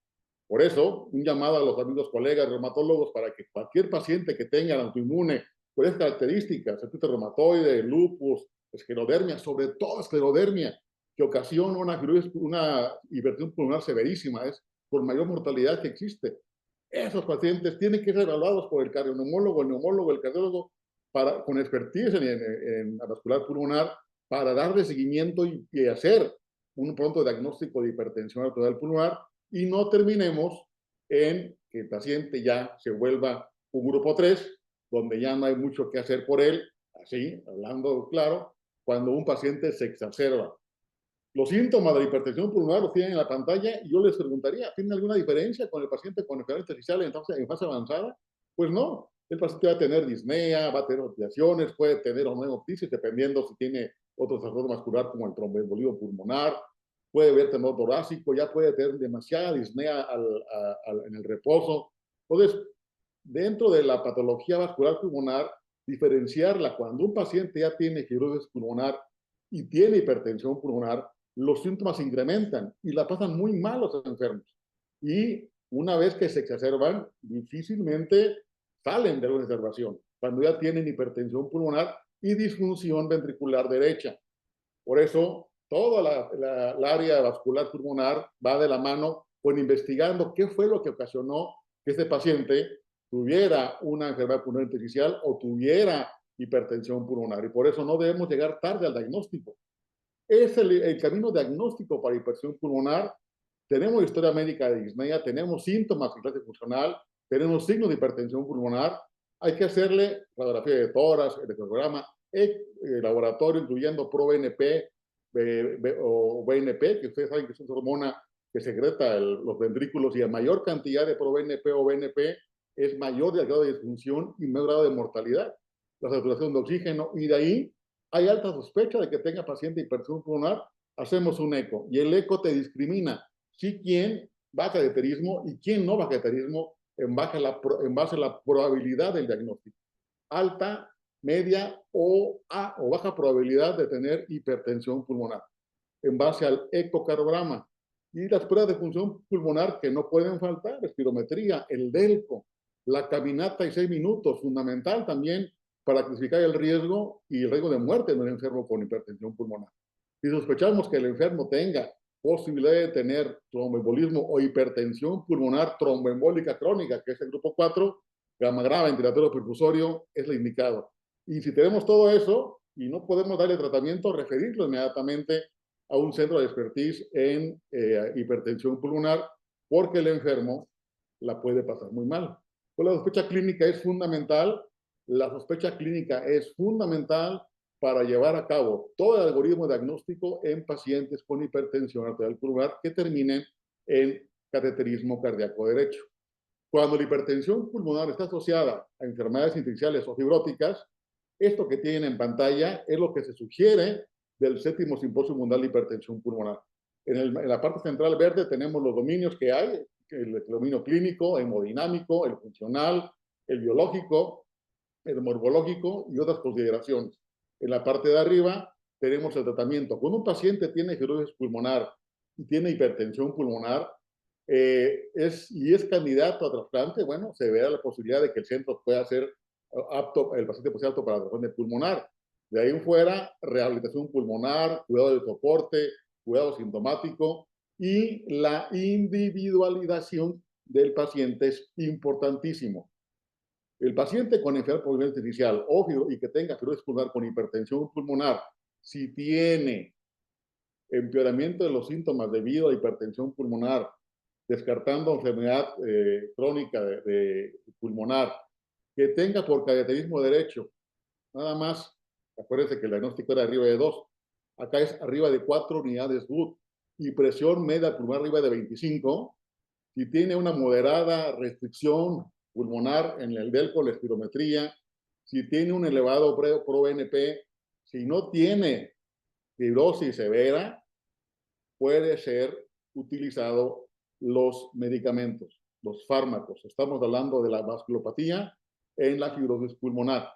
Por eso, un llamado a los amigos colegas reumatólogos para que cualquier paciente que tenga autoinmune con esas características, artritis reumatoide, lupus, esclerodermia, sobre todo esclerodermia, que ocasiona una hipertensión pulmonar severísima, es por mayor mortalidad que existe. Esos pacientes tienen que ser evaluados por el cardioneumólogo, el neumólogo, el cardiólogo, con expertise en vascular pulmonar, para darle seguimiento y hacer un pronto diagnóstico de hipertensión arterial pulmonar, y no terminemos en que el paciente ya se vuelva un grupo 3, donde ya no hay mucho que hacer por él, así, hablando claro, cuando un paciente se exacerba. Los síntomas de la hipertensión pulmonar los tienen en la pantalla, y yo les preguntaría, ¿tiene alguna diferencia con el paciente con enfermedad intersticial en fase avanzada? Pues no. El paciente va a tener disnea, va a tener oscilaciones, puede tener o no hemoptisis, dependiendo si tiene otro desarrollo vascular como el tromboembolido pulmonar, puede haber temor torácico, ya puede tener demasiada disnea en el reposo. Entonces, dentro de la patología vascular pulmonar, diferenciarla cuando un paciente ya tiene fibrosis pulmonar y tiene hipertensión pulmonar, los síntomas se incrementan y la pasan muy mal los enfermos. Y una vez que se exacerban, difícilmente salen de la exacerbación, cuando ya tienen hipertensión pulmonar y disfunción ventricular derecha. Por eso, toda la área vascular pulmonar va de la mano con investigando qué fue lo que ocasionó que este paciente tuviera una enfermedad pulmonar intersticial o tuviera hipertensión pulmonar. Y por eso no debemos llegar tarde al diagnóstico. Es el camino diagnóstico para hipertensión pulmonar. Tenemos historia médica de disnea, tenemos síntomas de clase funcional, tenemos signos de hipertensión pulmonar. Hay que hacerle radiografía de tórax, electrocardiograma, laboratorio, incluyendo ProBNP o BNP, que ustedes saben que es una hormona que secreta los ventrículos, y a mayor cantidad de ProBNP o BNP es mayor el grado de disfunción y menor grado de mortalidad. La saturación de oxígeno, y de ahí hay alta sospecha de que tenga paciente hipertensión pulmonar, hacemos un eco, y el eco te discrimina si quién va a cateterismo y quién no va a cateterismo en base a la probabilidad del diagnóstico. Alta, media o baja probabilidad de tener hipertensión pulmonar, en base al ecocardiograma. Y las pruebas de función pulmonar que no pueden faltar: espirometría, el DELCO, la caminata y 6 minutos, fundamental también para clasificar el riesgo y el riesgo de muerte en el enfermo con hipertensión pulmonar. Si sospechamos que el enfermo tenga posibilidad de tener tromboembolismo o hipertensión pulmonar tromboembólica crónica, que es el grupo 4, gamma grave, ventilatorio perfusorio, es el indicado. Y si tenemos todo eso y no podemos darle tratamiento, referirlo inmediatamente a un centro de expertise en hipertensión pulmonar, porque el enfermo la puede pasar muy mal. Pues la sospecha clínica es fundamental. La sospecha clínica es fundamental para llevar a cabo todo el algoritmo diagnóstico en pacientes con hipertensión arterial pulmonar que terminen en cateterismo cardíaco derecho. Cuando la hipertensión pulmonar está asociada a enfermedades intersticiales o fibróticas, esto que tienen en pantalla es lo que se sugiere del 7º Simposio Mundial de Hipertensión Pulmonar. En la parte central verde tenemos los dominios que hay: el dominio clínico, hemodinámico, el funcional, el biológico, el morfológico y otras consideraciones. En la parte de arriba tenemos el tratamiento. Cuando un paciente tiene cirrosis pulmonar y tiene hipertensión pulmonar y es candidato a trasplante, bueno, se verá la posibilidad de que el centro pueda ser apto, el paciente pueda ser apto para trasplante pulmonar. De ahí en fuera, rehabilitación pulmonar, cuidado de soporte, cuidado sintomático, y la individualización del paciente es importantísimo. El paciente con enfermedad pulmonar intersticial y que tenga fibrosis pulmonar con hipertensión pulmonar, si tiene empeoramiento de los síntomas debido a hipertensión pulmonar, descartando enfermedad crónica de pulmonar, que tenga por cateterismo derecho, nada más, acuérdense que el diagnóstico era arriba de 2, acá es arriba de 4 unidades Wood, y presión media pulmonar arriba de 25, si tiene una moderada restricción pulmonar en el DELCO, la espirometría, si tiene un elevado ProBNP, si no tiene fibrosis severa, puede ser utilizado los medicamentos, los fármacos. Estamos hablando de la vasculopatía en la fibrosis pulmonar.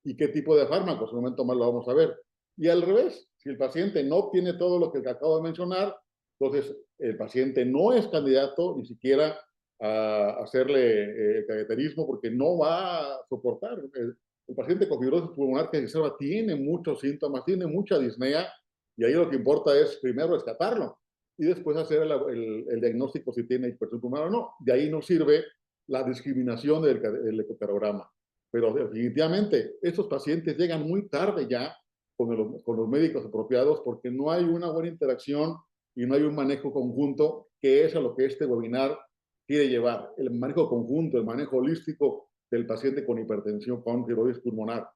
¿Y qué tipo de fármacos? En un momento más lo vamos a ver. Y al revés, si el paciente no tiene todo lo que acabo de mencionar, entonces el paciente no es candidato ni siquiera a hacerle cateterismo, porque no va a soportar. El paciente con fibrosis pulmonar que se observa tiene muchos síntomas, tiene mucha disnea, y ahí lo que importa es primero rescatarlo y después hacer el diagnóstico si tiene hipertensión pulmonar o no. De ahí nos sirve la discriminación del ecocardiograma. Pero definitivamente estos pacientes llegan muy tarde ya con los médicos apropiados, porque no hay una buena interacción y no hay un manejo conjunto, que es a lo que este webinar quiere llevar: el manejo conjunto, el manejo holístico del paciente con hipertensión con fibrosis pulmonar.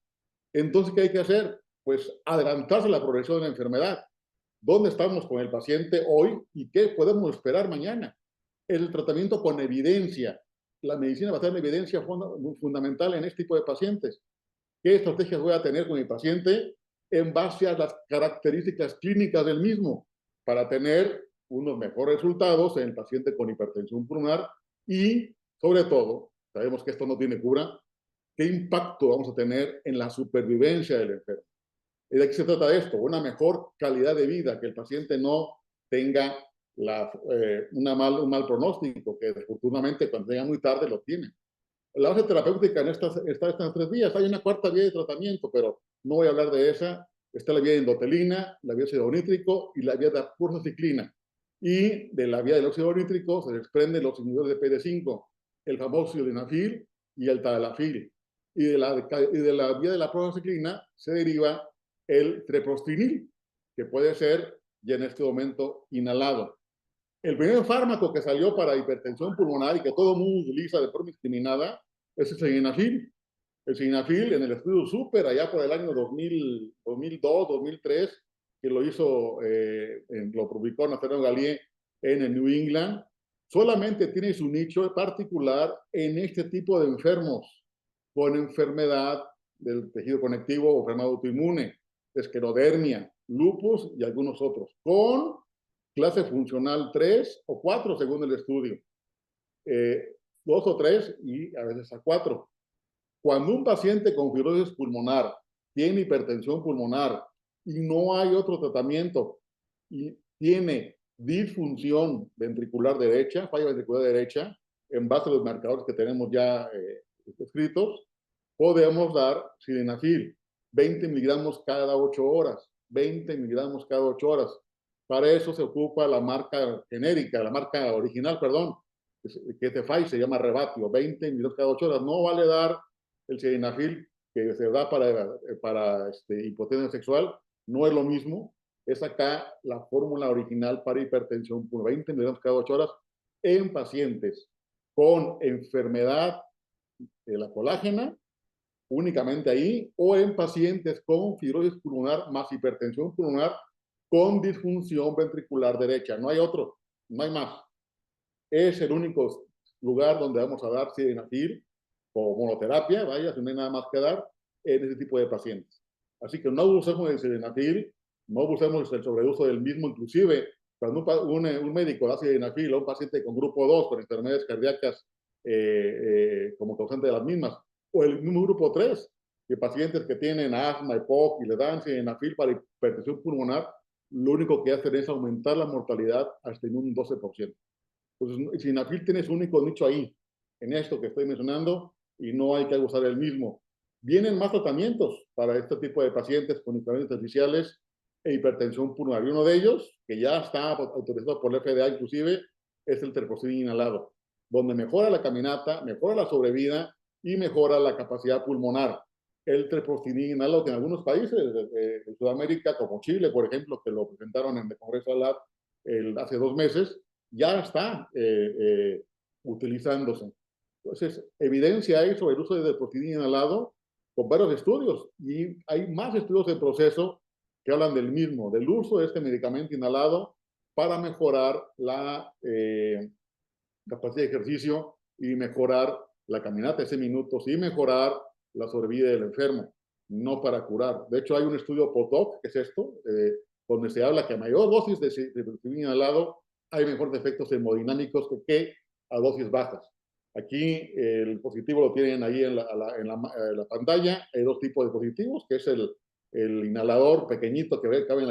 Entonces, ¿qué hay que hacer? Pues adelantarse la progresión de la enfermedad. ¿Dónde estamos con el paciente hoy y qué podemos esperar mañana? El tratamiento con evidencia. La medicina basada en evidencia es fundamental en este tipo de pacientes. ¿Qué estrategias voy a tener con mi paciente en base a las características clínicas del mismo, para tener unos mejores resultados en el paciente con hipertensión pulmonar? Y, sobre todo, sabemos que esto no tiene cura, ¿qué impacto vamos a tener en la supervivencia del enfermo? ¿Y de qué se trata esto? Una mejor calidad de vida, que el paciente no tenga un mal pronóstico, que desafortunadamente cuando llega muy tarde lo tiene. La base terapéutica está en estas 3 vías. Hay una 4ª vía de tratamiento, pero no voy a hablar de esa. Está la vía de endotelina, la vía de óxido nítrico y la vía de fursociclina. Y de la vía del óxido nítrico se desprenden los inhibidores de PD5, el famoso sildenafil y el tadalafil. Y de la vía de la prostacyclina se deriva el treprostinil, que puede ser ya en este momento inhalado. El primer fármaco que salió para hipertensión pulmonar y que todo el mundo utiliza de forma indiscriminada es el sildenafil. El sildenafil en el estudio Super, allá por el año 2002, 2003, que lo hizo, lo publicó Nathaniel Gallier en el New England, solamente tiene su nicho particular en este tipo de enfermos con enfermedad del tejido conectivo o enfermedad autoinmune, esclerodermia, lupus y algunos otros, con clase funcional 3 o 4 según el estudio, 2 o 3 y a veces a 4. Cuando un paciente con fibrosis pulmonar tiene hipertensión pulmonar y no hay otro tratamiento y tiene disfunción ventricular derecha, falla ventricular derecha, en base a los marcadores que tenemos ya escritos, podemos dar sildenafil, 20 miligramos cada 8 horas, 20 miligramos cada 8 horas. Para eso se ocupa la marca genérica, la marca original, perdón, que es de Pfizer, se llama Rebatio, 20 miligramos cada 8 horas. No vale dar el sildenafil que se da para hipotensión sexual, no es lo mismo. Es acá la fórmula original para hipertensión, 20 miligramos cada 8 horas en pacientes con enfermedad de la colágena, únicamente ahí, o en pacientes con fibrosis pulmonar más hipertensión pulmonar con disfunción ventricular derecha. No hay otro, no hay más. Es el único lugar donde vamos a dar sildenafil o monoterapia, vaya, si no hay nada más que dar en ese tipo de pacientes. Así que no abusemos del sildenafil, no abusemos del sobreuso del mismo, inclusive cuando un médico da sildenafil a un paciente con grupo 2 con enfermedades cardíacas como causante de las mismas, o el mismo grupo 3, que pacientes que tienen asma, EPOC y le dan sildenafil para hipertensión pulmonar, lo único que hacen es aumentar la mortalidad hasta en un 12%. Entonces, el sildenafil tiene su único nicho ahí, en esto que estoy mencionando, y no hay que abusar del mismo. Vienen más tratamientos para este tipo de pacientes con enfermedades intersticiales e hipertensión pulmonar. Y uno de ellos, que ya está autorizado por la FDA inclusive, es el treprostinil inhalado, donde mejora la caminata, mejora la sobrevida y mejora la capacidad pulmonar. El treprostinil inhalado, que en algunos países de Sudamérica, como Chile, por ejemplo, que lo presentaron en el Congreso de ALAD hace 2 meses, ya está utilizándose. Entonces, evidencia hay sobre el uso de treprostinil inhalado con varios estudios, y hay más estudios en proceso que hablan del mismo, del uso de este medicamento inhalado para mejorar la capacidad de ejercicio y mejorar la caminata de 6 minutos y mejorar la sobrevida del enfermo, no para curar. De hecho, hay un estudio POTOC, que es esto, donde se habla que a mayor dosis de treprostinil inhalado hay mejores efectos hemodinámicos que a dosis bajas. Aquí el dispositivo lo tienen ahí en la pantalla. Hay 2 tipos de dispositivos, que es el inhalador pequeñito que cabe en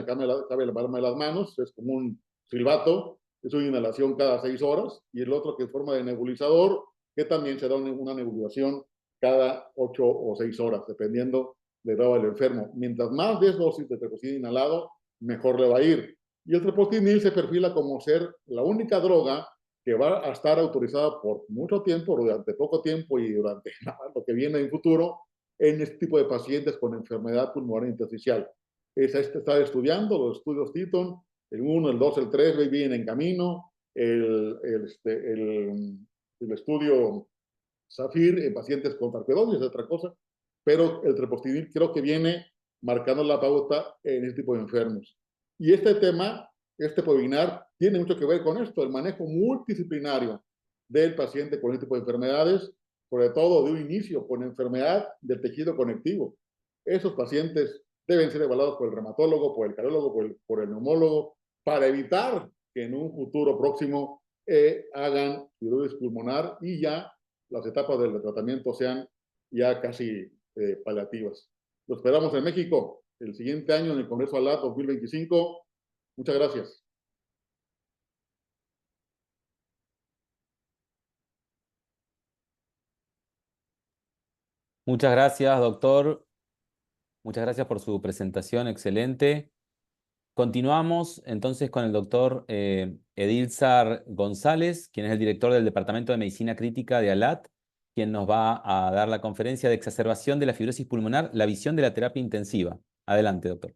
la palma de las manos, es como un silbato, es una inhalación cada 6 horas, y el otro que es forma de nebulizador, que también se da una nebulización cada 8 o 6 horas, dependiendo del grado del enfermo. Mientras más dosis de treprostinil inhalado, mejor le va a ir. Y el treprostinil se perfila como ser la única droga que va a estar autorizada por mucho tiempo, durante poco tiempo y durante lo que viene en futuro, en este tipo de pacientes con enfermedad pulmonar intersticial. Está estudiando los estudios Teton, el 1, el 2, el 3, vienen en camino, el estudio Zafir en pacientes con sarcoidosis es otra cosa, pero el treprostinil creo que viene marcando la pauta en este tipo de enfermos. Y este tema, este webinar, tiene mucho que ver con esto, el manejo multidisciplinario del paciente con este tipo de enfermedades, sobre todo de un inicio con enfermedad del tejido conectivo. Esos pacientes deben ser evaluados por el reumatólogo, por el cardiólogo, por el neumólogo, para evitar que en un futuro próximo hagan fibrosis pulmonar y ya las etapas del tratamiento sean ya casi paliativas. Lo esperamos en México el siguiente año en el Congreso ALAD 2025. Muchas gracias. Muchas gracias, doctor. Muchas gracias por su presentación, excelente. Continuamos entonces con el doctor Edilzar González, quien es el director del Departamento de Medicina Crítica de ALAD. quien nos va a dar la conferencia de exacerbación de la fibrosis pulmonar, la visión de la terapia intensiva. Adelante, doctor.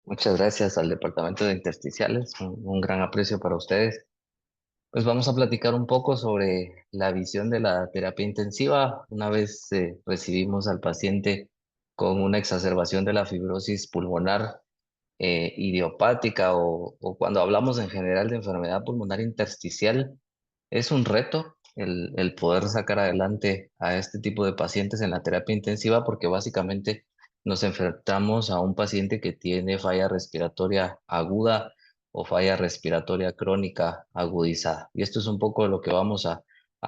Muchas gracias al Departamento de Intersticiales, un gran aprecio para ustedes. Pues vamos a platicar un poco sobre la visión de la terapia intensiva. Una vez recibimos al paciente con una exacerbación de la fibrosis pulmonar idiopática o cuando hablamos en general de enfermedad pulmonar intersticial, es un reto el poder sacar adelante a este tipo de pacientes en la terapia intensiva porque básicamente nos enfrentamos a un paciente que tiene falla respiratoria aguda o falla respiratoria crónica agudizada. Y esto es un poco lo que vamos a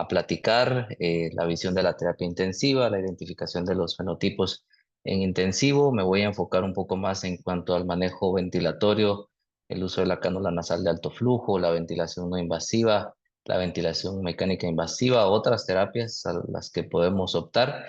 platicar, la visión de la terapia intensiva, la identificación de los fenotipos en intensivo. Me voy a enfocar un poco más en cuanto al manejo ventilatorio, el uso de la cánula nasal de alto flujo, la ventilación no invasiva, la ventilación mecánica invasiva, otras terapias a las que podemos optar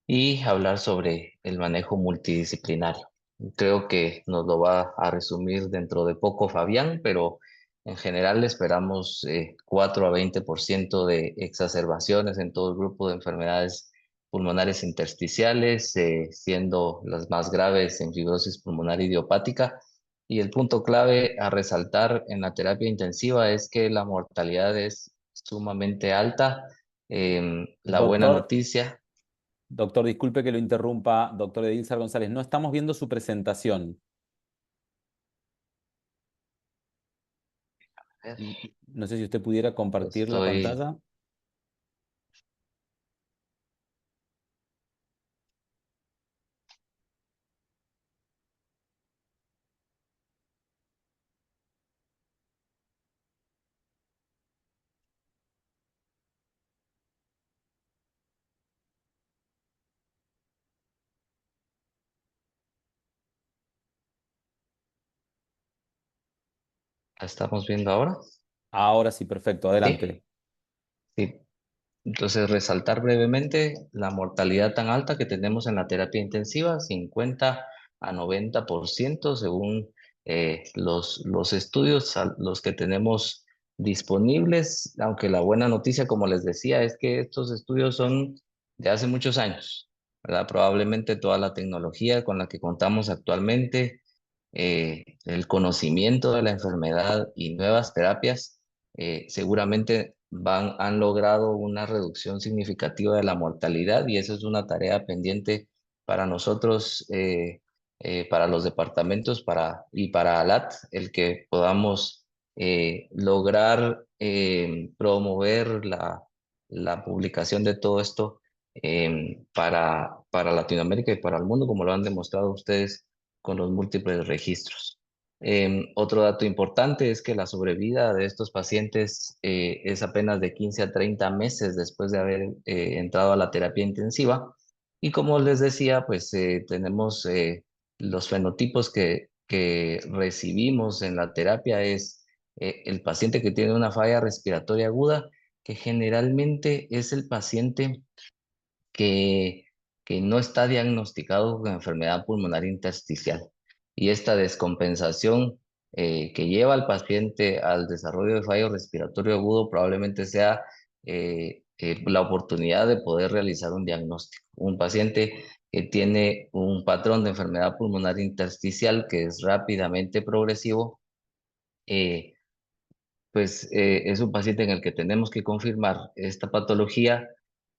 y hablar sobre el manejo multidisciplinario. Creo que nos lo va a resumir dentro de poco Fabián, pero en general esperamos 4 a 20% de exacerbaciones en todo el grupo de enfermedades pulmonares intersticiales, siendo las más graves en fibrosis pulmonar idiopática. Y el punto clave a resaltar en la terapia intensiva es que la mortalidad es sumamente alta. La buena Doctor, noticia. doctor, disculpe que lo interrumpa, doctor Edilzar González, no estamos viendo su presentación. No sé si usted pudiera compartir la Estoy, pantalla. ¿La estamos viendo ahora? Ahora sí, perfecto, adelante. Sí, sí. Entonces, resaltar brevemente la mortalidad tan alta que tenemos en la terapia intensiva, 50 a 90% según los estudios a los que tenemos disponibles, aunque la buena noticia, como les decía, es que estos estudios son de hace muchos años, ¿verdad? Probablemente toda la tecnología con la que contamos actualmente, el conocimiento de la enfermedad y nuevas terapias seguramente han logrado una reducción significativa de la mortalidad y eso es una tarea pendiente para nosotros, para los departamentos y para ALAT, el que podamos lograr promover la publicación de todo esto para Latinoamérica y para el mundo, como lo han demostrado ustedes con los múltiples registros. Otro dato importante es que la sobrevida de estos pacientes es apenas de 15 a 30 meses después de haber entrado a la terapia intensiva. Y como les decía, pues tenemos los fenotipos que recibimos en la terapia es el paciente que tiene una falla respiratoria aguda, que generalmente es el paciente que, que no está diagnosticado con enfermedad pulmonar intersticial. Y esta descompensación que lleva al paciente al desarrollo de fallo respiratorio agudo probablemente sea la oportunidad de poder realizar un diagnóstico. Un paciente que tiene un patrón de enfermedad pulmonar intersticial que es rápidamente progresivo, eh, pues es un paciente en el que tenemos que confirmar esta patología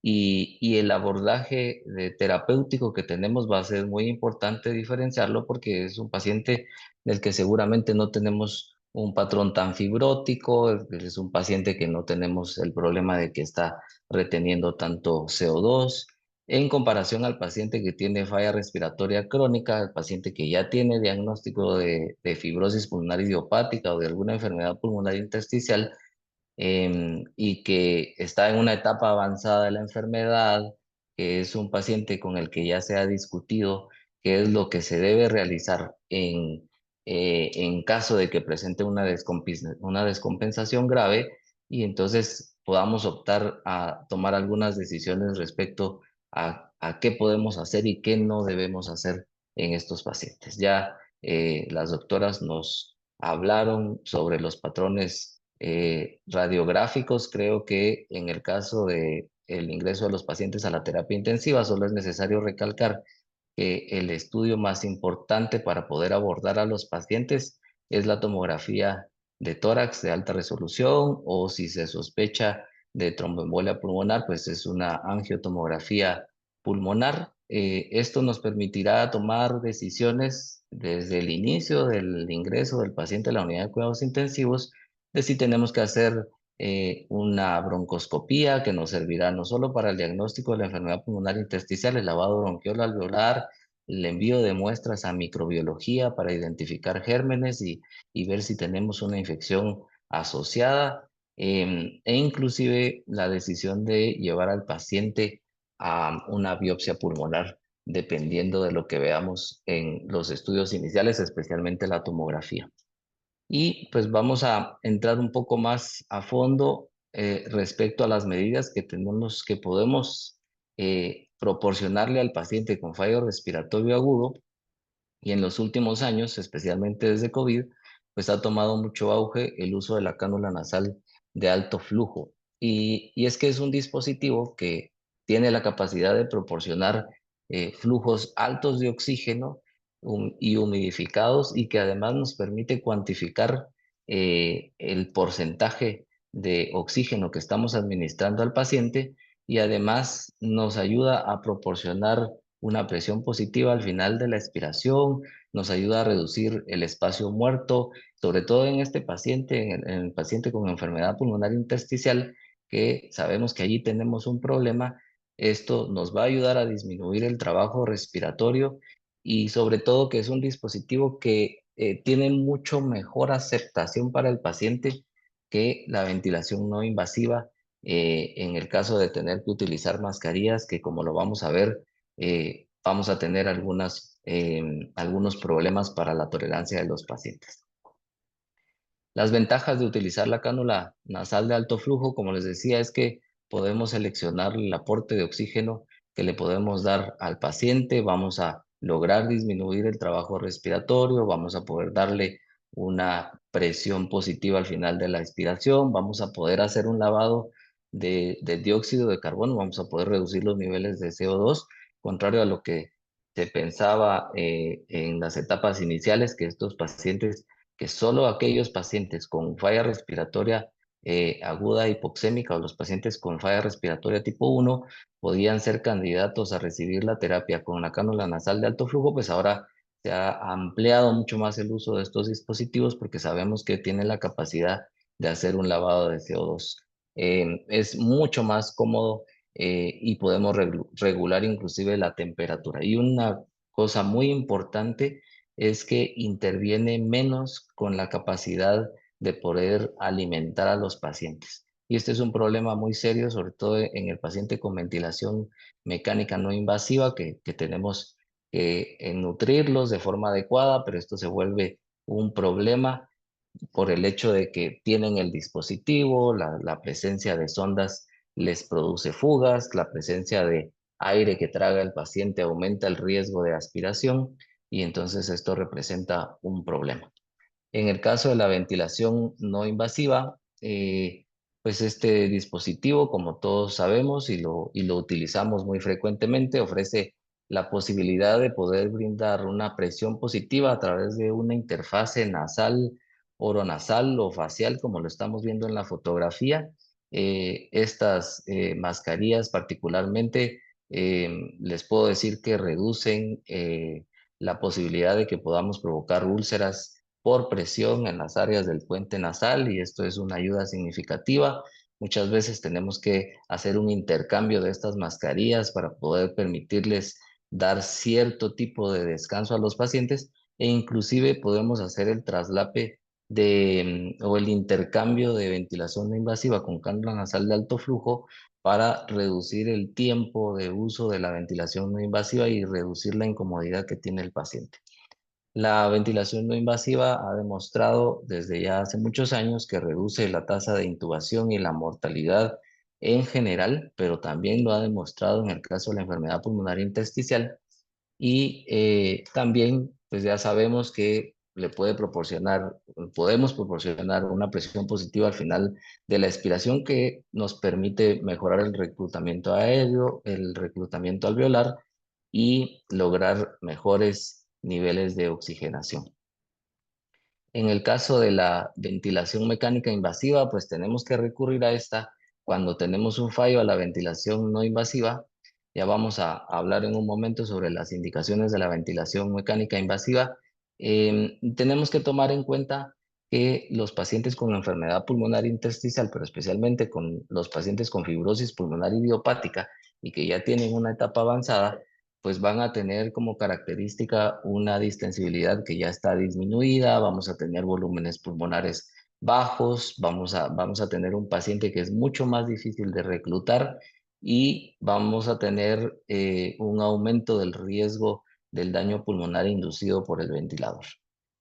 y el abordaje terapéutico que tenemos va a ser muy importante diferenciarlo porque es un paciente del que seguramente no tenemos un patrón tan fibrótico, es un paciente que no tenemos el problema de que está reteniendo tanto CO2 en comparación al paciente que tiene falla respiratoria crónica, el paciente que ya tiene diagnóstico de fibrosis pulmonar idiopática o de alguna enfermedad pulmonar intersticial y que está en una etapa avanzada de la enfermedad, que es un paciente con el que ya se ha discutido qué es lo que se debe realizar en caso de que presente una descompensación grave y entonces podamos optar a tomar algunas decisiones respecto a qué podemos hacer y qué no debemos hacer en estos pacientes. Ya las doctoras nos hablaron sobre los patrones radiográficos. Creo que en el caso de el ingreso de los pacientes a la terapia intensiva, solo es necesario recalcar que el estudio más importante para poder abordar a los pacientes es la tomografía de tórax de alta resolución, o si se sospecha de tromboembolia pulmonar, pues es una angiotomografía pulmonar. Esto nos permitirá tomar decisiones desde el inicio del ingreso del paciente a la unidad de cuidados intensivos de si tenemos que hacer una broncoscopía, que nos servirá no solo para el diagnóstico de la enfermedad pulmonar intersticial, el lavado bronquiol alveolar, el envío de muestras a microbiología para identificar gérmenes y ver si tenemos una infección asociada, e inclusive la decisión de llevar al paciente a una biopsia pulmonar, dependiendo de lo que veamos en los estudios iniciales, especialmente la tomografía. Y pues vamos a entrar un poco más a fondo respecto a las medidas que podemos proporcionarle al paciente con fallo respiratorio agudo. Y en los últimos años, especialmente desde COVID, pues ha tomado mucho auge el uso de la cánula nasal de alto flujo. Y es que es un dispositivo que tiene la capacidad de proporcionar flujos altos de oxígeno y humidificados, y que además nos permite cuantificar el porcentaje de oxígeno que estamos administrando al paciente, y además nos ayuda a proporcionar una presión positiva al final de la expiración, nos ayuda a reducir el espacio muerto, sobre todo en este paciente, en el paciente con enfermedad pulmonar intersticial, que sabemos que allí tenemos un problema. Esto nos va a ayudar a disminuir el trabajo respiratorio, y sobre todo que es un dispositivo que tiene mucho mejor aceptación para el paciente que la ventilación no invasiva, en el caso de tener que utilizar mascarillas, que como lo vamos a ver, vamos a tener algunos problemas para la tolerancia de los pacientes. Las ventajas de utilizar la cánula nasal de alto flujo, como les decía, es que podemos seleccionar el aporte de oxígeno que le podemos dar al paciente, vamos a lograr disminuir el trabajo respiratorio, vamos a poder darle una presión positiva al final de la expiración, vamos a poder hacer un lavado de dióxido de carbono, vamos a poder reducir los niveles de CO2, contrario a lo que se pensaba en las etapas iniciales, que estos pacientes, que solo aquellos pacientes con falla respiratoria aguda hipoxémica, o los pacientes con falla respiratoria tipo 1 podían ser candidatos a recibir la terapia con la cánula nasal de alto flujo. Pues ahora se ha ampliado mucho más el uso de estos dispositivos, porque sabemos que tienen la capacidad de hacer un lavado de CO2. Es mucho más cómodo y podemos regular inclusive la temperatura. Y una cosa muy importante es que interviene menos con la capacidad de poder alimentar a los pacientes. Y este es un problema muy serio, sobre todo en el paciente con ventilación mecánica no invasiva, que tenemos que nutrirlos de forma adecuada, pero esto se vuelve un problema por el hecho de que tienen el dispositivo, la presencia de sondas les produce fugas, la presencia de aire que traga el paciente aumenta el riesgo de aspiración, y entonces esto representa un problema. En el caso de la ventilación no invasiva, pues este dispositivo, como todos sabemos y lo utilizamos muy frecuentemente, ofrece la posibilidad de poder brindar una presión positiva a través de una interfase nasal, oronasal o facial, como lo estamos viendo en la fotografía. Estas mascarillas particularmente, les puedo decir que reducen la posibilidad de que podamos provocar úlceras por presión en las áreas del puente nasal, y esto es una ayuda significativa. Muchas veces tenemos que hacer un intercambio de estas mascarillas para poder permitirles dar cierto tipo de descanso a los pacientes, e inclusive podemos hacer el traslape o el intercambio de ventilación no invasiva con cánula nasal de alto flujo para reducir el tiempo de uso de la ventilación no invasiva y reducir la incomodidad que tiene el paciente. La ventilación no invasiva ha demostrado desde ya hace muchos años que reduce la tasa de intubación y la mortalidad en general, pero también lo ha demostrado en el caso de la enfermedad pulmonar intersticial. Y también, pues ya sabemos que podemos proporcionar una presión positiva al final de la expiración que nos permite mejorar el reclutamiento aéreo, el reclutamiento alveolar y lograr mejores niveles de oxigenación. En el caso de la ventilación mecánica invasiva, pues tenemos que recurrir a esta cuando tenemos un fallo a la ventilación no invasiva. Ya vamos a hablar en un momento sobre las indicaciones de la ventilación mecánica invasiva. Tenemos que tomar en cuenta que los pacientes con enfermedad pulmonar intersticial, pero especialmente con los pacientes con fibrosis pulmonar idiopática y que ya tienen una etapa avanzada, pues van a tener como característica una distensibilidad que ya está disminuida, vamos a tener volúmenes pulmonares bajos, vamos a tener un paciente que es mucho más difícil de reclutar y vamos a tener un aumento del riesgo del daño pulmonar inducido por el ventilador.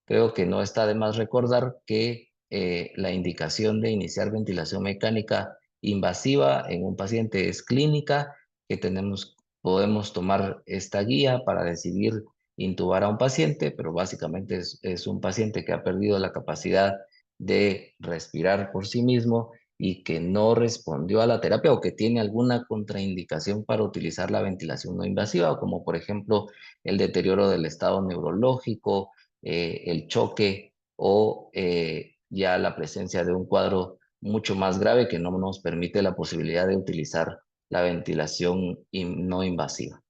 Creo que no está de más recordar que la indicación de iniciar ventilación mecánica invasiva en un paciente es clínica, que podemos tomar esta guía para decidir intubar a un paciente, pero básicamente es un paciente que ha perdido la capacidad de respirar por sí mismo y que no respondió a la terapia o que tiene alguna contraindicación para utilizar la ventilación no invasiva, como por ejemplo el deterioro del estado neurológico, el choque o ya la presencia de un cuadro mucho más grave que no nos permite la posibilidad de utilizar la ventilación no invasiva.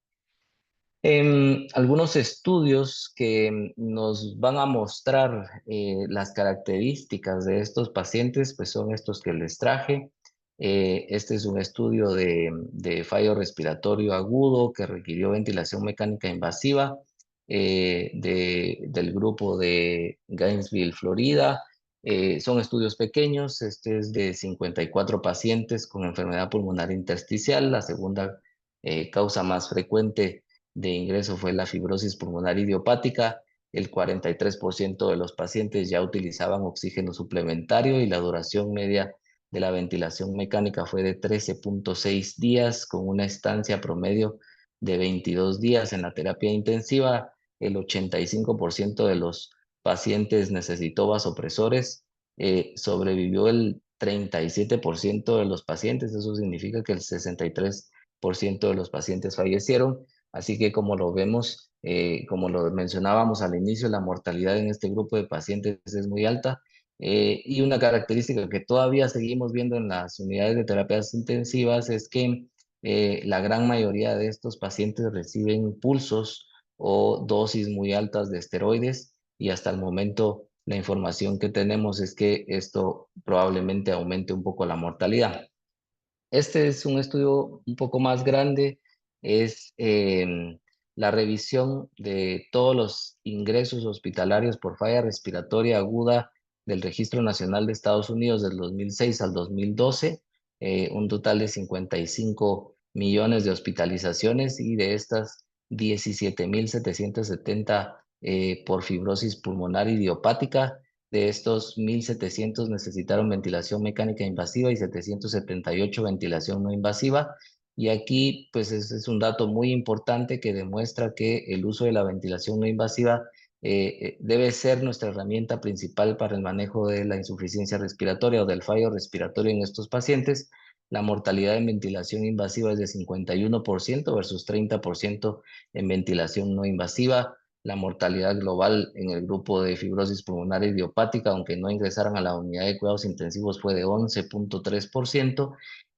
Algunos estudios que nos van a mostrar las características de estos pacientes, pues son estos que les traje. Este es un estudio de fallo respiratorio agudo que requirió ventilación mecánica invasiva del grupo de Gainesville, Florida. Son estudios pequeños. Este es de 54 pacientes con enfermedad pulmonar intersticial. La segunda causa más frecuente de ingreso fue la fibrosis pulmonar idiopática. El 43% de los pacientes ya utilizaban oxígeno suplementario y la duración media de la ventilación mecánica fue de 13.6 días, con una estancia promedio de 22 días en la terapia intensiva. El 85% de los pacientes necesitó vasopresores. Sobrevivió el 37% de los pacientes. Eso significa que el 63% de los pacientes fallecieron. Así que como lo vemos, como lo mencionábamos al inicio, la mortalidad en este grupo de pacientes es muy alta. Y una característica que todavía seguimos viendo en las unidades de terapias intensivas es que la gran mayoría de estos pacientes reciben pulsos o dosis muy altas de esteroides y hasta el momento la información que tenemos es que esto probablemente aumente un poco la mortalidad. Este es un estudio un poco más grande, es la revisión de todos los ingresos hospitalarios por falla respiratoria aguda del Registro Nacional de Estados Unidos del 2006 al 2012, un total de 55 millones de hospitalizaciones y de estas 17.770 por fibrosis pulmonar idiopática. De estos, 1.700 necesitaron ventilación mecánica invasiva y 778 ventilación no invasiva. Y aquí, pues, es un dato muy importante que demuestra que el uso de la ventilación no invasiva debe ser nuestra herramienta principal para el manejo de la insuficiencia respiratoria o del fallo respiratorio en estos pacientes. La mortalidad en ventilación invasiva es de 51% versus 30% en ventilación no invasiva. La mortalidad global en el grupo de fibrosis pulmonar idiopática, aunque no ingresaran a la unidad de cuidados intensivos, fue de 11.3%.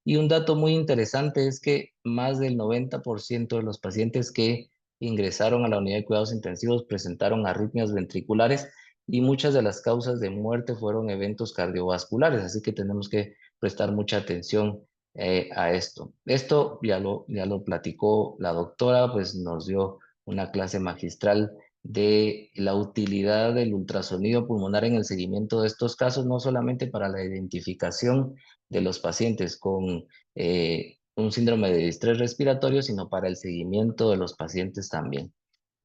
Y un dato muy interesante es que más del 90% de los pacientes que ingresaron a la unidad de cuidados intensivos presentaron arritmias ventriculares y muchas de las causas de muerte fueron eventos cardiovasculares, así que tenemos que prestar mucha atención a esto. Esto ya lo platicó la doctora, pues nos dio una clase magistral de la utilidad del ultrasonido pulmonar en el seguimiento de estos casos, no solamente para la identificación de los pacientes con un síndrome de distrés respiratorio, sino para el seguimiento de los pacientes también.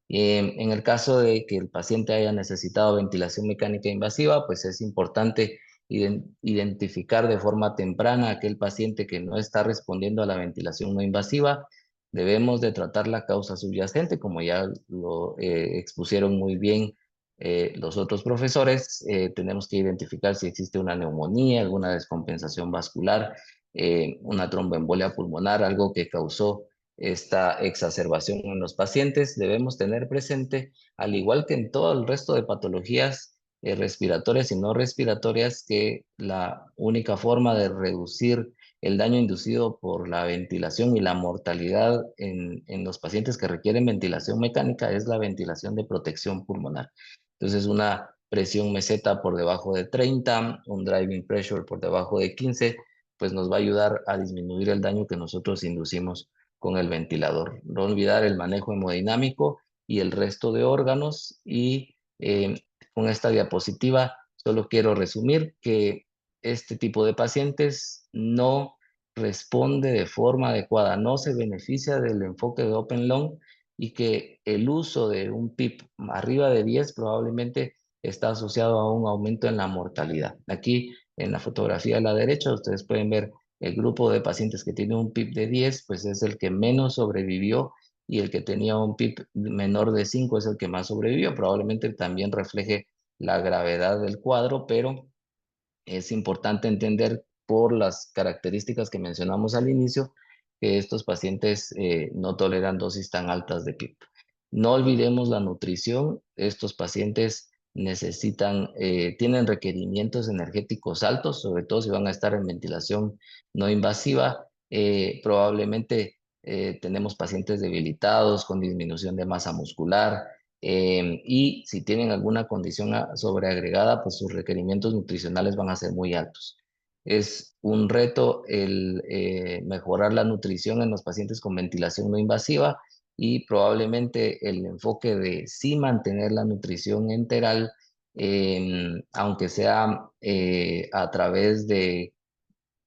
En el caso de que el paciente haya necesitado ventilación mecánica invasiva, pues es importante identificar de forma temprana a aquel paciente que no está respondiendo a la ventilación no invasiva. Debemos de tratar la causa subyacente, como ya lo expusieron muy bien los otros profesores, tenemos que identificar si existe una neumonía, alguna descompensación vascular, una tromboembolia pulmonar, algo que causó esta exacerbación en los pacientes. Debemos tener presente, al igual que en todo el resto de patologías respiratorias y no respiratorias, que la única forma de reducir el daño inducido por la ventilación y la mortalidad en los pacientes que requieren ventilación mecánica es la ventilación de protección pulmonar. Entonces, una presión meseta por debajo de 30, un driving pressure por debajo de 15, pues nos va a ayudar a disminuir el daño que nosotros inducimos con el ventilador. No olvidar el manejo hemodinámico y el resto de órganos. Y con esta diapositiva solo quiero resumir que este tipo de pacientes no responde de forma adecuada, no se beneficia del enfoque de Open Lung, y que el uso de un PIP arriba de 10 probablemente está asociado a un aumento en la mortalidad. Aquí en la fotografía a la derecha ustedes pueden ver el grupo de pacientes que tiene un PIP de 10, pues es el que menos sobrevivió, y el que tenía un PIP menor de 5 es el que más sobrevivió. Probablemente también refleje la gravedad del cuadro, pero es importante entender, por las características que mencionamos al inicio, que estos pacientes no toleran dosis tan altas de PIP. No olvidemos la nutrición. Estos pacientes tienen requerimientos energéticos altos, sobre todo si van a estar en ventilación no invasiva. Probablemente tenemos pacientes debilitados con disminución de masa muscular, y si tienen alguna condición sobreagregada, pues sus requerimientos nutricionales van a ser muy altos. Es un reto el mejorar la nutrición en los pacientes con ventilación no invasiva, y probablemente el enfoque de sí mantener la nutrición enteral, aunque sea a través de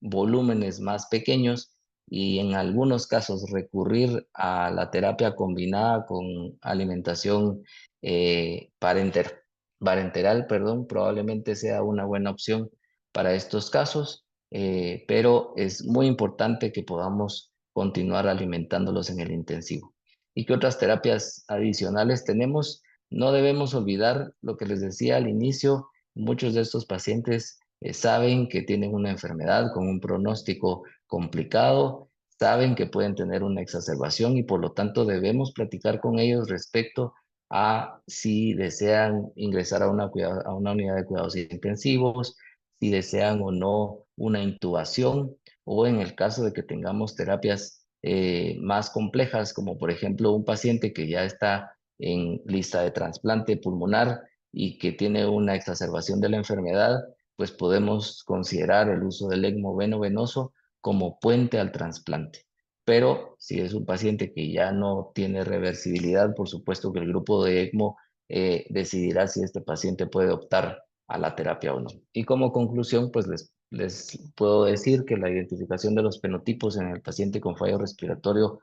volúmenes más pequeños, y en algunos casos recurrir a la terapia combinada con alimentación parenteral, perdón, probablemente sea una buena opción para estos casos, pero es muy importante que podamos continuar alimentándolos en el intensivo. ¿Y qué otras terapias adicionales tenemos? No debemos olvidar lo que les decía al inicio. Muchos de estos pacientes saben que tienen una enfermedad con un pronóstico complicado, saben que pueden tener una exacerbación, y por lo tanto debemos platicar con ellos respecto a si desean ingresar a una unidad de cuidados intensivos, si desean o no una intubación, o en el caso de que tengamos terapias más complejas, como por ejemplo un paciente que ya está en lista de trasplante pulmonar y que tiene una exacerbación de la enfermedad, pues podemos considerar el uso del ECMO veno-venoso como puente al trasplante. Pero si es un paciente que ya no tiene reversibilidad, por supuesto que el grupo de ECMO decidirá si este paciente puede optar a la terapia o no. Y como conclusión, pues les puedo decir que la identificación de los fenotipos en el paciente con fallo respiratorio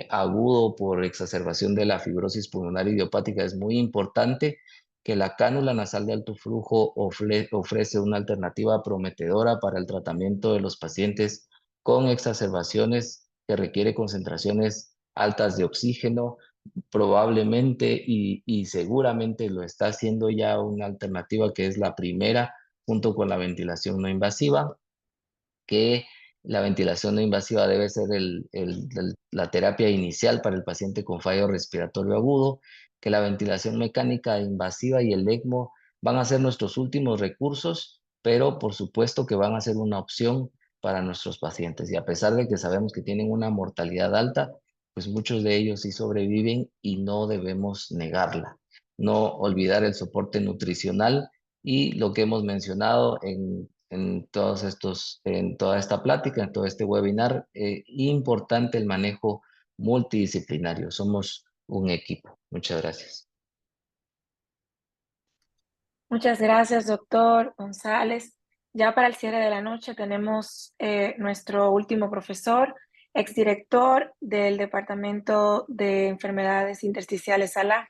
agudo por exacerbación de la fibrosis pulmonar idiopática es muy importante, que la cánula nasal de alto flujo ofrece una alternativa prometedora para el tratamiento de los pacientes con exacerbaciones que requiere concentraciones altas de oxígeno. Probablemente y seguramente lo está haciendo ya una alternativa que es la primera, junto con la ventilación no invasiva, que la ventilación no invasiva debe ser la terapia inicial para el paciente con fallo respiratorio agudo, que la ventilación mecánica invasiva y el ECMO van a ser nuestros últimos recursos, pero por supuesto que van a ser una opción para nuestros pacientes. Y a pesar de que sabemos que tienen una mortalidad alta, pues muchos de ellos sí sobreviven y no debemos negarla. No olvidar el soporte nutricional y lo que hemos mencionado en toda esta plática, en todo este webinar. Importante el manejo multidisciplinario. Somos un equipo. Muchas gracias. Muchas gracias, doctor González. Ya para el cierre de la noche tenemos nuestro último profesor, exdirector del Departamento de Enfermedades Intersticiales ALA.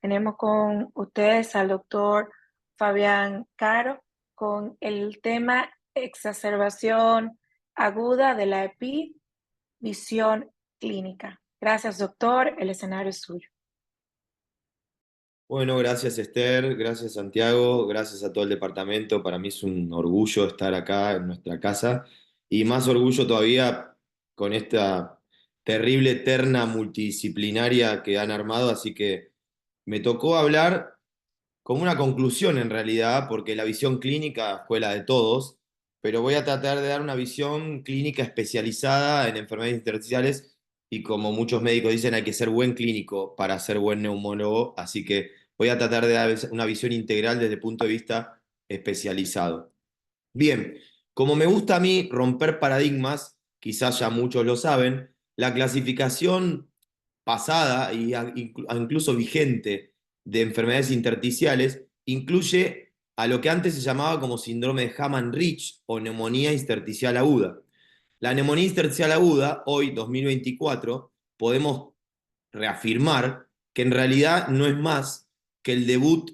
Tenemos con ustedes al doctor Fabián Caro con el tema exacerbación aguda de la EPI, visión clínica. Gracias, doctor. El escenario es suyo. Bueno, gracias Esther, gracias Santiago, gracias a todo el departamento. Para mí es un orgullo estar acá en nuestra casa y más orgullo todavía con esta terrible terna multidisciplinaria que han armado. Así que me tocó hablar como una conclusión en realidad, porque la visión clínica fue la de todos, pero voy a tratar de dar una visión clínica especializada en enfermedades intersticiales y como muchos médicos dicen, hay que ser buen clínico para ser buen neumólogo, así que voy a tratar de dar una visión integral desde el punto de vista especializado. Bien, como me gusta a mí romper paradigmas, quizás ya muchos lo saben, la clasificación pasada y incluso vigente de enfermedades intersticiales incluye a lo que antes se llamaba como síndrome de Hamann-Rich o neumonía intersticial aguda. La neumonía intersticial aguda, hoy 2024, podemos reafirmar que en realidad no es más que el debut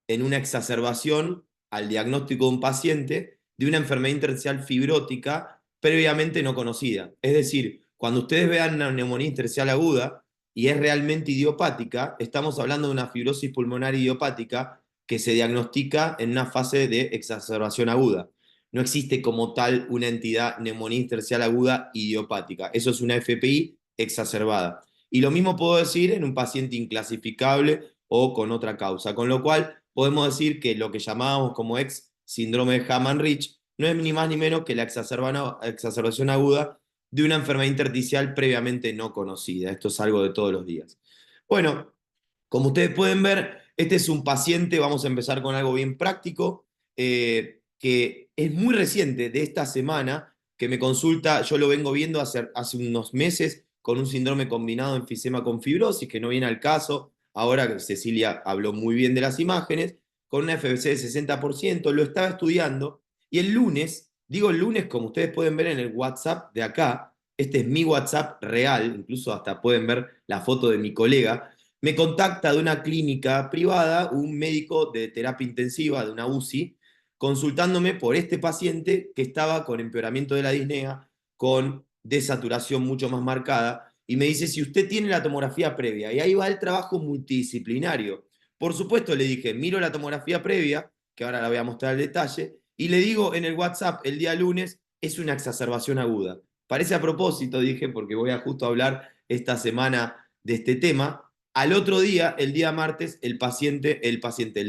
en una exacerbación al diagnóstico de un paciente de una enfermedad intersticial fibrótica previamente no conocida. Es decir, cuando ustedes vean una neumonía intersticial aguda y es realmente idiopática, estamos hablando de una fibrosis pulmonar idiopática que se diagnostica en una fase de exacerbación aguda. No existe como tal una entidad neumonía intersticial aguda idiopática. Eso es una FPI exacerbada. Y lo mismo puedo decir en un paciente inclasificable o con otra causa, con lo cual podemos decir que lo que llamábamos como ex síndrome de Hamann-Rich no es ni más ni menos que la exacerbación aguda de una enfermedad intersticial previamente no conocida. Esto es algo de todos los días. Bueno, como ustedes pueden ver, este es un paciente, vamos a empezar con algo bien práctico, que es muy reciente, de esta semana, que me consulta, yo lo vengo viendo hace unos meses, con un síndrome combinado de enfisema con fibrosis, que no viene al caso, ahora que Cecilia habló muy bien de las imágenes, con una FBC de 60%, lo estaba estudiando, y el lunes, digo el lunes como ustedes pueden ver en el WhatsApp de acá, este es mi WhatsApp real, incluso hasta pueden ver la foto de mi colega, me contacta de una clínica privada un médico de terapia intensiva, de una UCI, consultándome por este paciente que estaba con empeoramiento de la disnea, con desaturación mucho más marcada, y me dice si usted tiene la tomografía previa, y ahí va el trabajo multidisciplinario. Por supuesto le dije, miro la tomografía previa, que ahora la voy a mostrar al detalle, y le digo en el WhatsApp el día lunes, es una exacerbación aguda. Parece a propósito, dije, porque voy a justo hablar esta semana de este tema. Al otro día, el día martes, el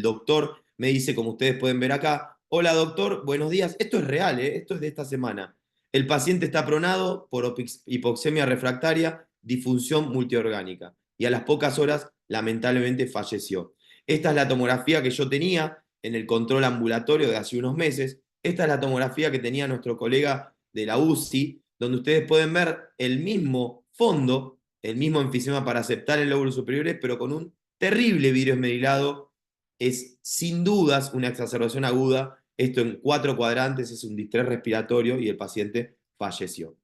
doctor me dice, como ustedes pueden ver acá, hola doctor, buenos días, esto es real, esto es de esta semana. El paciente está pronado por hipoxemia refractaria, disfunción multiorgánica, y a las pocas horas, lamentablemente, falleció. Esta es la tomografía que yo tenía en el control ambulatorio de hace unos meses. Esta es la tomografía que tenía nuestro colega de la UCI, donde ustedes pueden ver el mismo fondo, el mismo enfisema para aceptar en lóbulos superiores, pero con un terrible vidrio esmerilado. Es sin dudas una exacerbación aguda. Esto en 4 cuadrantes es un distrés respiratorio y el paciente falleció.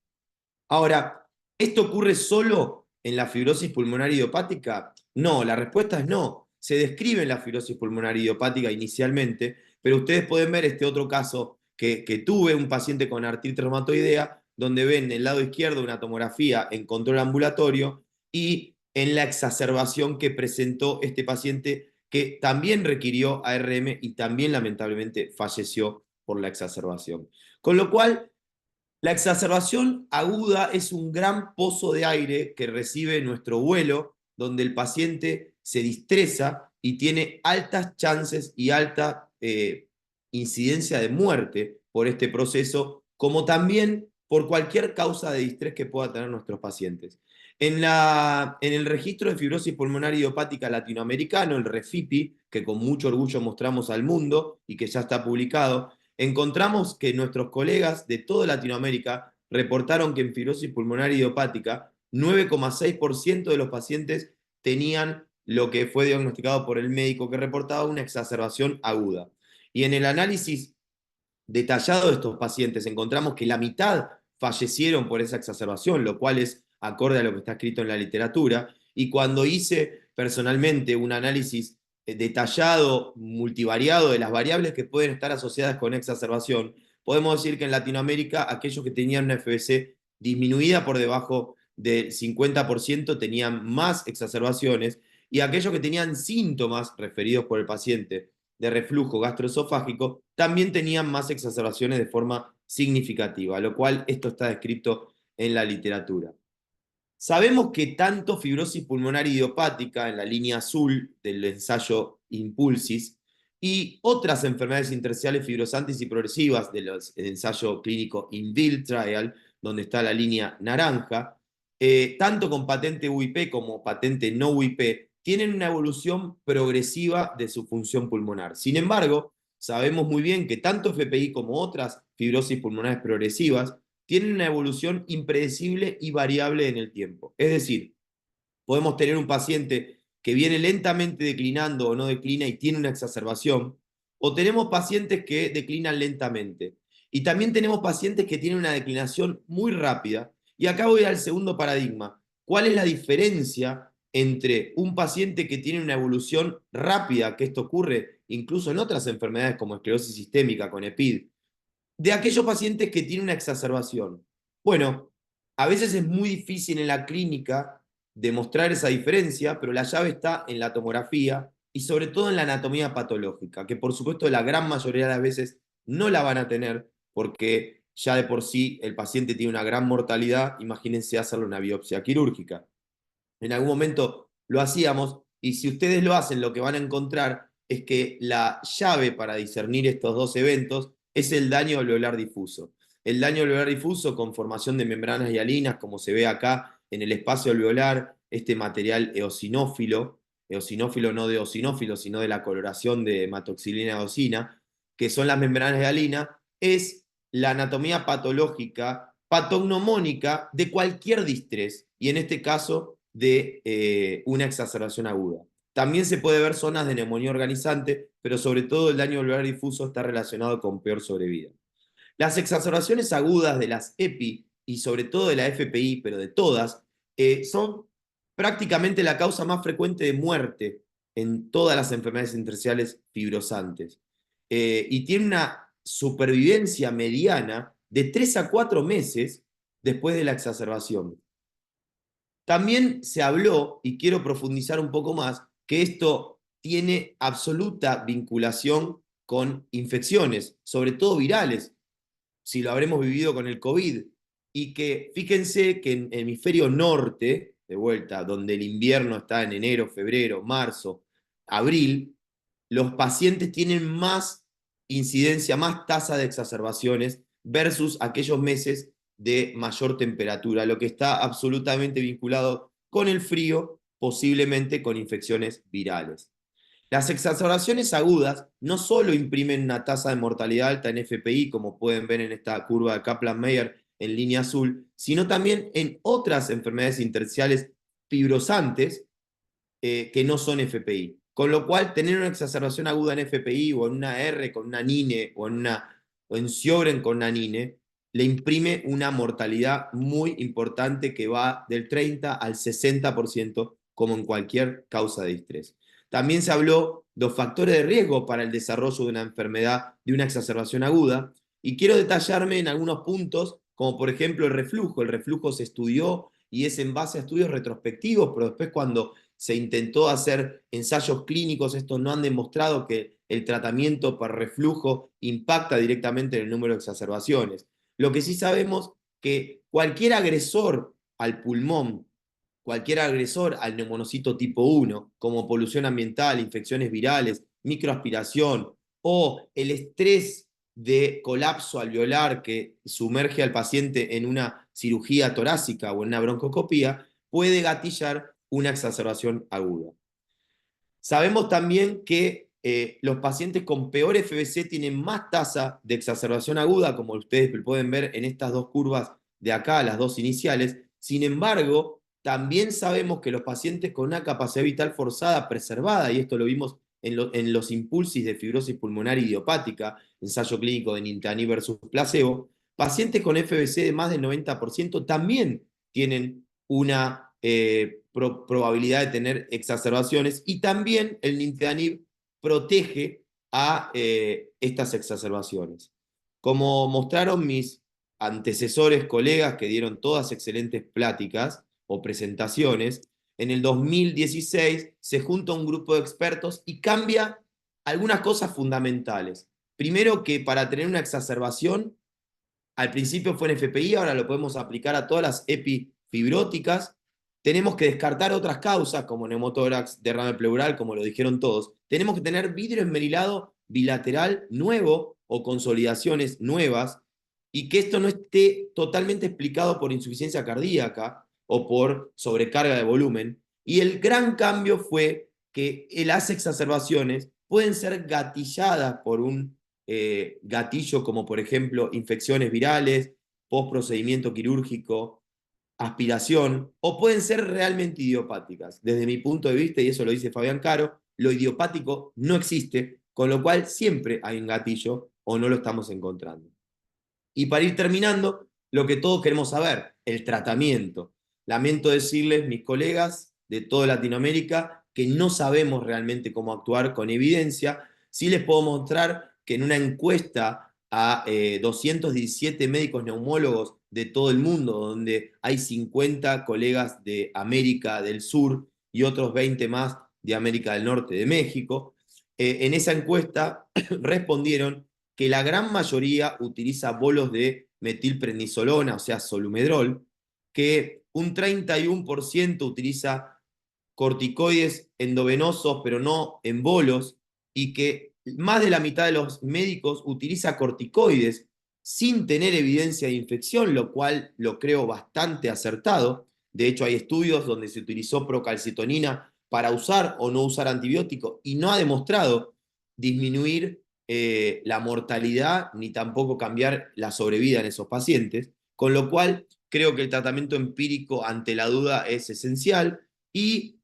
Ahora, ¿esto ocurre solo en la fibrosis pulmonar idiopática? No, la respuesta es no. Se describe en la fibrosis pulmonar idiopática inicialmente, pero ustedes pueden ver este otro caso que tuve, un paciente con artritis reumatoidea, donde ven en el lado izquierdo una tomografía en control ambulatorio y en la exacerbación que presentó este paciente que también requirió ARM y también lamentablemente falleció por la exacerbación. Con lo cual, la exacerbación aguda es un gran pozo de aire que recibe nuestro vuelo, donde el paciente se distresa y tiene altas chances y alta incidencia de muerte por este proceso, como también por cualquier causa de distrés que pueda tener nuestros pacientes. En el registro de fibrosis pulmonar idiopática latinoamericano, el REFIPI, que con mucho orgullo mostramos al mundo y que ya está publicado, encontramos que nuestros colegas de toda Latinoamérica reportaron que en fibrosis pulmonar idiopática 9,6% de los pacientes tenían lo que fue diagnosticado por el médico que reportaba una exacerbación aguda. Y en el análisis detallado de estos pacientes encontramos que la mitad fallecieron por esa exacerbación, lo cual es acorde a lo que está escrito en la literatura. Y cuando hice personalmente un análisis detallado, multivariado de las variables que pueden estar asociadas con exacerbación, podemos decir que en Latinoamérica aquellos que tenían una FBC disminuida por debajo del 50% tenían más exacerbaciones y aquellos que tenían síntomas referidos por el paciente de reflujo gastroesofágico también tenían más exacerbaciones de forma significativa, lo cual esto está descrito en la literatura. Sabemos que tanto fibrosis pulmonar idiopática en la línea azul del ensayo Impulsis y otras enfermedades intersticiales fibrosantes y progresivas del ensayo clínico INVIL Trial, donde está la línea naranja, tanto con patente UIP como patente no UIP, tienen una evolución progresiva de su función pulmonar. Sin embargo, sabemos muy bien que tanto FPI como otras fibrosis pulmonares progresivas tienen una evolución impredecible y variable en el tiempo. Es decir, podemos tener un paciente que viene lentamente declinando o no declina y tiene una exacerbación, o tenemos pacientes que declinan lentamente. Y también tenemos pacientes que tienen una declinación muy rápida. Y acá voy al segundo paradigma. ¿Cuál es la diferencia entre un paciente que tiene una evolución rápida, que esto ocurre incluso en otras enfermedades como esclerosis sistémica con EPID, de aquellos pacientes que tienen una exacerbación? Bueno, a veces es muy difícil en la clínica demostrar esa diferencia, pero la llave está en la tomografía y sobre todo en la anatomía patológica, que por supuesto la gran mayoría de las veces no la van a tener porque ya de por sí el paciente tiene una gran mortalidad. Imagínense hacerle una biopsia quirúrgica. En algún momento lo hacíamos y si ustedes lo hacen, lo que van a encontrar es que la llave para discernir estos dos eventos es el daño alveolar difuso. El daño alveolar difuso con formación de membranas hialinas, como se ve acá en el espacio alveolar, este material eosinófilo no de eosinófilo, sino de la coloración de hematoxilina eosina, que son las membranas hialinas, es la anatomía patológica, patognomónica de cualquier distrés, y en este caso de una exacerbación aguda. También se puede ver zonas de neumonía organizante, pero sobre todo el daño alveolar difuso está relacionado con peor sobrevida. Las exacerbaciones agudas de las EPI y sobre todo de la FPI, pero de todas, son prácticamente la causa más frecuente de muerte en todas las enfermedades intersticiales fibrosantes. Y tiene una supervivencia mediana de 3 a 4 meses después de la exacerbación. También se habló, y quiero profundizar un poco más, que esto tiene absoluta vinculación con infecciones, sobre todo virales, si lo habremos vivido con el COVID, y que fíjense que en el hemisferio norte, de vuelta, donde el invierno está en enero, febrero, marzo, abril, los pacientes tienen más incidencia, más tasa de exacerbaciones versus aquellos meses de mayor temperatura, lo que está absolutamente vinculado con el frío, posiblemente con infecciones virales. Las exacerbaciones agudas no solo imprimen una tasa de mortalidad alta en FPI, como pueden ver en esta curva de Kaplan-Meier en línea azul, sino también en otras enfermedades intersticiales fibrosantes que no son FPI. Con lo cual, tener una exacerbación aguda en FPI o en una R con una NINE o en Sjögren con una NINE, le imprime una mortalidad muy importante que va del 30 al 60%, como en cualquier causa de distrés. También se habló de los factores de riesgo para el desarrollo de una enfermedad, de una exacerbación aguda, y quiero detallarme en algunos puntos, como por ejemplo el reflujo. El reflujo se estudió y es en base a estudios retrospectivos, pero después cuando se intentó hacer ensayos clínicos, estos no han demostrado que el tratamiento para reflujo impacta directamente en el número de exacerbaciones. Lo que sí sabemos que cualquier agresor al pulmón, cualquier agresor al neumonocito tipo 1, como polución ambiental, infecciones virales, microaspiración o el estrés de colapso alveolar que sumerge al paciente en una cirugía torácica o en una broncoscopía, puede gatillar una exacerbación aguda. Sabemos también que los pacientes con peor FVC tienen más tasa de exacerbación aguda, como ustedes pueden ver en estas dos curvas de acá, las dos iniciales. Sin embargo, también sabemos que los pacientes con una capacidad vital forzada preservada, y esto lo vimos en los impulsos de fibrosis pulmonar idiopática, ensayo clínico de nintedanib versus placebo, pacientes con FVC de más del 90% también tienen una probabilidad de tener exacerbaciones, y también el nintedanib protege a estas exacerbaciones. Como mostraron mis antecesores, colegas que dieron todas excelentes pláticas o presentaciones, en el 2016, se junta un grupo de expertos y cambia algunas cosas fundamentales. Primero, que para tener una exacerbación, al principio fue en FPI, ahora lo podemos aplicar a todas las epifibróticas. Tenemos que descartar otras causas, como neumotórax, derrame pleural, como lo dijeron todos. Tenemos que tener vidrio esmerilado bilateral nuevo o consolidaciones nuevas, y que esto no esté totalmente explicado por insuficiencia cardíaca o por sobrecarga de volumen. Y el gran cambio fue que las exacerbaciones pueden ser gatilladas por un gatillo, como por ejemplo infecciones virales, postprocedimiento quirúrgico, aspiración, o pueden ser realmente idiopáticas. Desde mi punto de vista, y eso lo dice Fabián Caro, lo idiopático no existe, con lo cual siempre hay un gatillo o no lo estamos encontrando. Y para ir terminando, lo que todos queremos saber, el tratamiento. Lamento decirles, mis colegas de toda Latinoamérica, que no sabemos realmente cómo actuar con evidencia. Sí les puedo mostrar que en una encuesta a 217 médicos neumólogos de todo el mundo, donde hay 50 colegas de América del Sur y otros 20 más de América del Norte, de México, en esa encuesta respondieron que la gran mayoría utiliza bolos de metilprednisolona, o sea, solumedrol, que un 31% utiliza corticoides endovenosos, pero no en bolos, y que más de la mitad de los médicos utiliza corticoides sin tener evidencia de infección, lo cual lo creo bastante acertado. De hecho, hay estudios donde se utilizó procalcitonina para usar o no usar antibiótico y no ha demostrado disminuir la mortalidad ni tampoco cambiar la sobrevida en esos pacientes, con lo cual creo que el tratamiento empírico ante la duda es esencial, y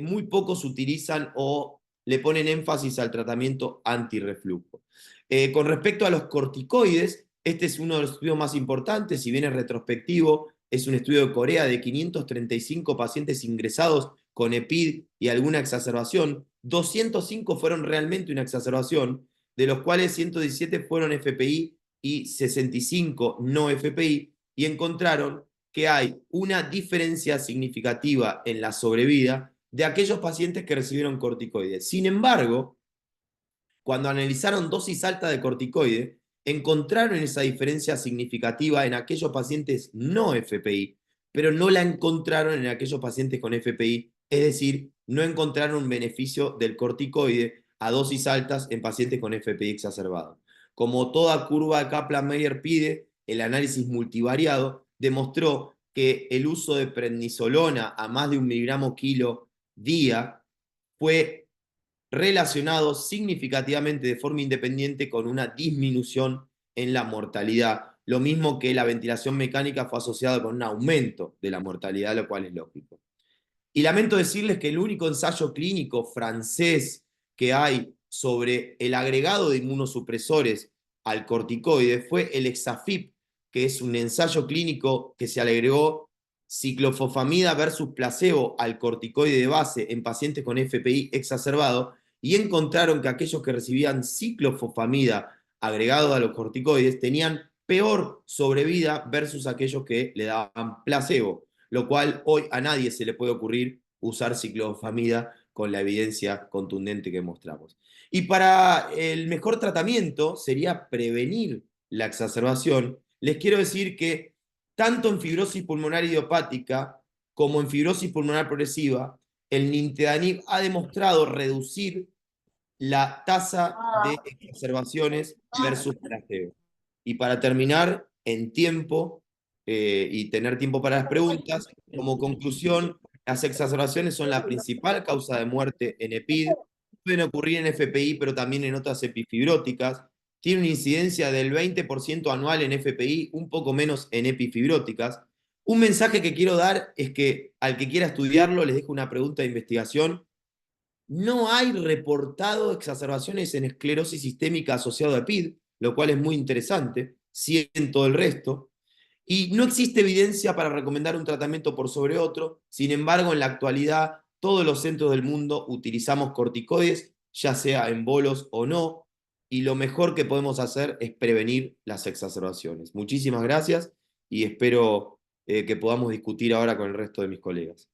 muy pocos utilizan o le ponen énfasis al tratamiento antirreflujo. Con respecto a los corticoides, este es uno de los estudios más importantes, si bien es retrospectivo, es un estudio de Corea de 535 pacientes ingresados con EPID y alguna exacerbación. 205 fueron realmente una exacerbación, de los cuales 117 fueron FPI y 65 no FPI, y encontraron que hay una diferencia significativa en la sobrevida de aquellos pacientes que recibieron corticoides. Sin embargo, cuando analizaron dosis alta de corticoide, encontraron esa diferencia significativa en aquellos pacientes no FPI, pero no la encontraron en aquellos pacientes con FPI, es decir, no encontraron un beneficio del corticoide a dosis altas en pacientes con FPI exacerbado. Como toda curva de Kaplan-Meier pide, el análisis multivariado demostró que el uso de prednisolona a más de 1 miligramo kilo día fue relacionado significativamente de forma independiente con una disminución en la mortalidad. Lo mismo que la ventilación mecánica fue asociada con un aumento de la mortalidad, lo cual es lógico. Y lamento decirles que el único ensayo clínico francés que hay sobre el agregado de inmunosupresores al corticoide fue el Hexafib, que es un ensayo clínico que se le agregó ciclofosfamida versus placebo al corticoide de base en pacientes con FPI exacerbado, y encontraron que aquellos que recibían ciclofosfamida agregado a los corticoides tenían peor sobrevida versus aquellos que le daban placebo, lo cual hoy a nadie se le puede ocurrir usar ciclofosfamida con la evidencia contundente que mostramos. Y para el mejor tratamiento sería prevenir la exacerbación. Les quiero decir que tanto en fibrosis pulmonar idiopática como en fibrosis pulmonar progresiva, el nintedanib ha demostrado reducir la tasa de exacerbaciones versus placebo. Y para terminar, en tiempo, y tener tiempo para las preguntas, como conclusión, las exacerbaciones son la principal causa de muerte en EPID, pueden ocurrir en FPI, pero también en otras epifibróticas, tiene una incidencia del 20% anual en FPI, un poco menos en epifibróticas. Un mensaje que quiero dar es que al que quiera estudiarlo, les dejo una pregunta de investigación. No hay reportado exacerbaciones en esclerosis sistémica asociado a EPID, lo cual es muy interesante, sí en todo el resto. Y no existe evidencia para recomendar un tratamiento por sobre otro. Sin embargo, en la actualidad, todos los centros del mundo utilizamos corticoides, ya sea en bolos o no, y lo mejor que podemos hacer es prevenir las exacerbaciones. Muchísimas gracias y espero que podamos discutir ahora con el resto de mis colegas.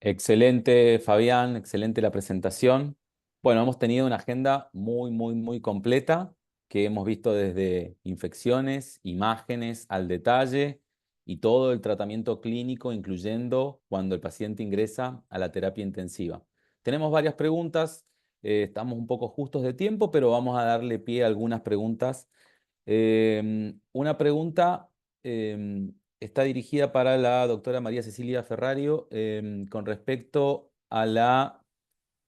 Excelente, Fabián, excelente la presentación. Bueno, hemos tenido una agenda muy completa que hemos visto desde infecciones, imágenes al detalle y todo el tratamiento clínico, incluyendo cuando el paciente ingresa a la terapia intensiva. Tenemos varias preguntas, estamos un poco justos de tiempo, pero vamos a darle pie a algunas preguntas. Una pregunta está dirigida para la doctora María Cecilia Ferrario con respecto a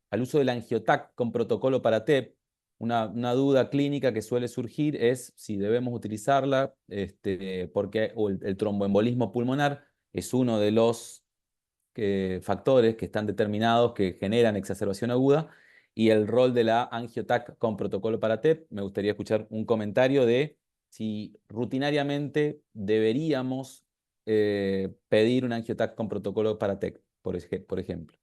al uso del angiotac con protocolo para TEP. Una duda clínica que suele surgir es si debemos utilizarla porque el tromboembolismo pulmonar es uno de los factores que están determinados que generan exacerbación aguda y el rol de la angiotac con protocolo para TEP. Me gustaría escuchar un comentario de si rutinariamente deberíamos pedir un angiotac con protocolo para TEP, por ejemplo.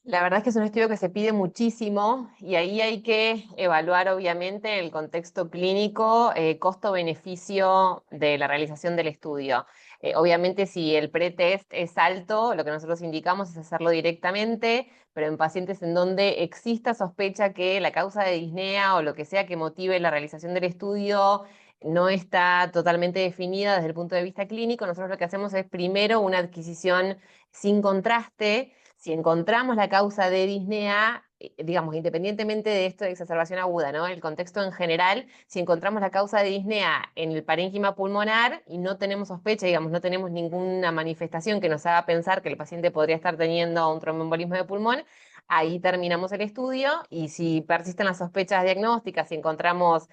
La verdad es que es un estudio que se pide muchísimo y ahí hay que evaluar obviamente el contexto clínico, costo-beneficio de la realización del estudio. Obviamente si el pretest es alto, lo que nosotros indicamos es hacerlo directamente, pero en pacientes en donde exista sospecha que la causa de disnea o lo que sea que motive la realización del estudio no está totalmente definida desde el punto de vista clínico, nosotros lo que hacemos es primero una adquisición sin contraste. Si encontramos la causa de disnea, digamos, independientemente de esto de exacerbación aguda, ¿no? El contexto en general, si encontramos la causa de disnea en el parénquima pulmonar y no tenemos sospecha, digamos, no tenemos ninguna manifestación que nos haga pensar que el paciente podría estar teniendo un tromboembolismo de pulmón, ahí terminamos el estudio y si persisten las sospechas diagnósticas, si encontramos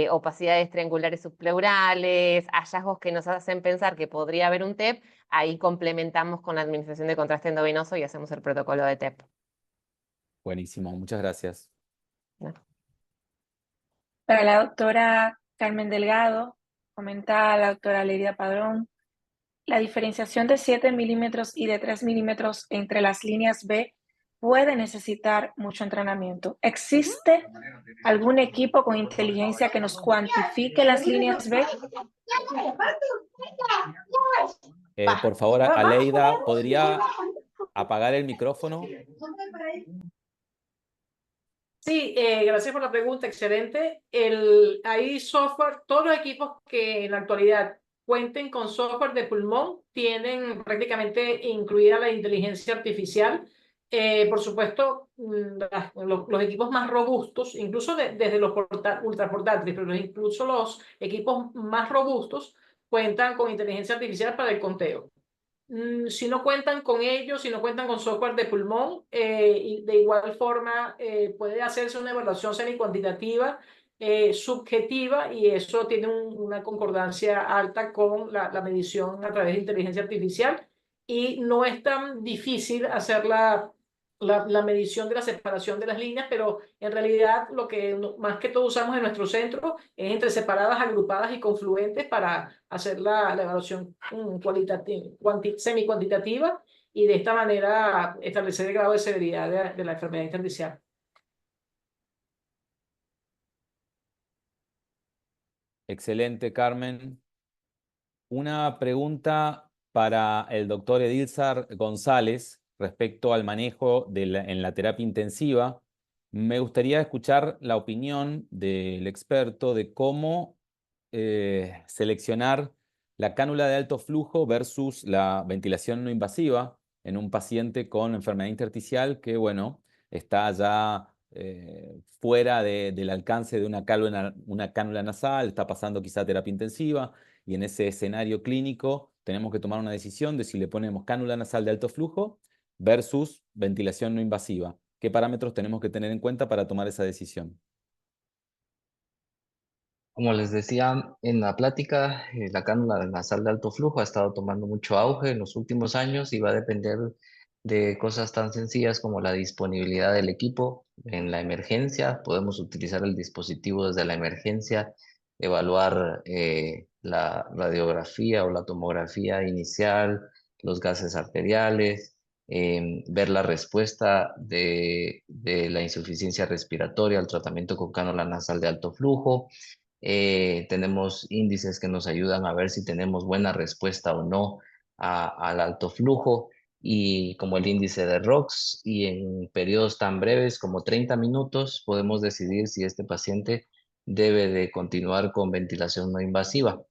opacidades triangulares subpleurales, hallazgos que nos hacen pensar que podría haber un TEP, ahí complementamos con la administración de contraste endovenoso y hacemos el protocolo de TEP. Buenísimo, muchas gracias. ¿No? Para la doctora Carmen Delgado, comenta la doctora Lidia Padrón, la diferenciación de 7 milímetros y de 3 milímetros entre las líneas B puede necesitar mucho entrenamiento. ¿Existe algún equipo con inteligencia que nos cuantifique las líneas B? Por favor, Aleida, ¿podría apagar el micrófono? Sí, gracias por la pregunta, excelente. Hay software, todos los equipos que en la actualidad cuenten con software de pulmón tienen prácticamente incluida la inteligencia artificial. Por supuesto, los equipos más robustos, incluso desde los ultraportátiles, pero incluso los equipos más robustos cuentan con inteligencia artificial para el conteo. Si no cuentan con ellos, si no cuentan con software de pulmón, y de igual forma puede hacerse una evaluación semi-cuantitativa, subjetiva, y eso tiene una concordancia alta con la medición a través de inteligencia artificial, y no es tan difícil hacer la medición de la separación de las líneas, pero en realidad lo que más que todo usamos en nuestro centro es entre separadas, agrupadas y confluentes para hacer la evaluación semi-cuantitativa y de esta manera establecer el grado de severidad de la enfermedad intersticial. Excelente, Carmen. Una pregunta para el doctor Edilzar González respecto al manejo en la terapia intensiva. Me gustaría escuchar la opinión del experto de cómo seleccionar la cánula de alto flujo versus la ventilación no invasiva en un paciente con enfermedad intersticial que, bueno, está ya fuera del alcance de una cánula nasal, está pasando quizá a terapia intensiva, y en ese escenario clínico tenemos que tomar una decisión de si le ponemos cánula nasal de alto flujo versus ventilación no invasiva. ¿Qué parámetros tenemos que tener en cuenta para tomar esa decisión? Como les decía en la plática, la cánula nasal de alto flujo ha estado tomando mucho auge en los últimos años y va a depender de cosas tan sencillas como la disponibilidad del equipo en la emergencia. Podemos utilizar el dispositivo desde la emergencia, evaluar la radiografía o la tomografía inicial, los gases arteriales, ver la respuesta de la insuficiencia respiratoria al tratamiento con cánula nasal de alto flujo. Tenemos índices que nos ayudan a ver si tenemos buena respuesta o no al alto flujo. y como el índice de ROX, y en periodos tan breves como 30 minutos podemos decidir si este paciente debe de continuar con ventilación no invasiva.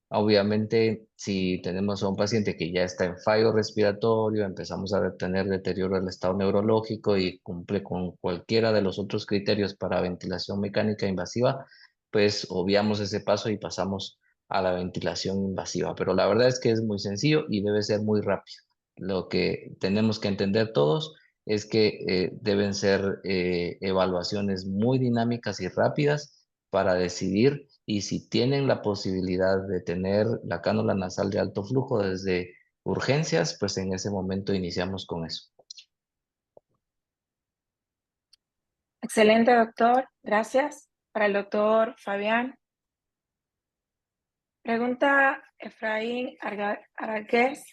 Obviamente, si tenemos a un paciente que ya está en fallo respiratorio, empezamos a tener deterioro del estado neurológico y cumple con cualquiera de los otros criterios para ventilación mecánica invasiva, pues obviamos ese paso y pasamos a la ventilación invasiva. Pero la verdad es que es muy sencillo y debe ser muy rápido. Lo que tenemos que entender todos es que deben ser evaluaciones muy dinámicas y rápidas para decidir, y si tienen la posibilidad de tener la cánula nasal de alto flujo desde urgencias, pues en ese momento iniciamos con eso. Excelente, doctor. Gracias. Para el doctor Fabián. Pregunta Efraín Aragués.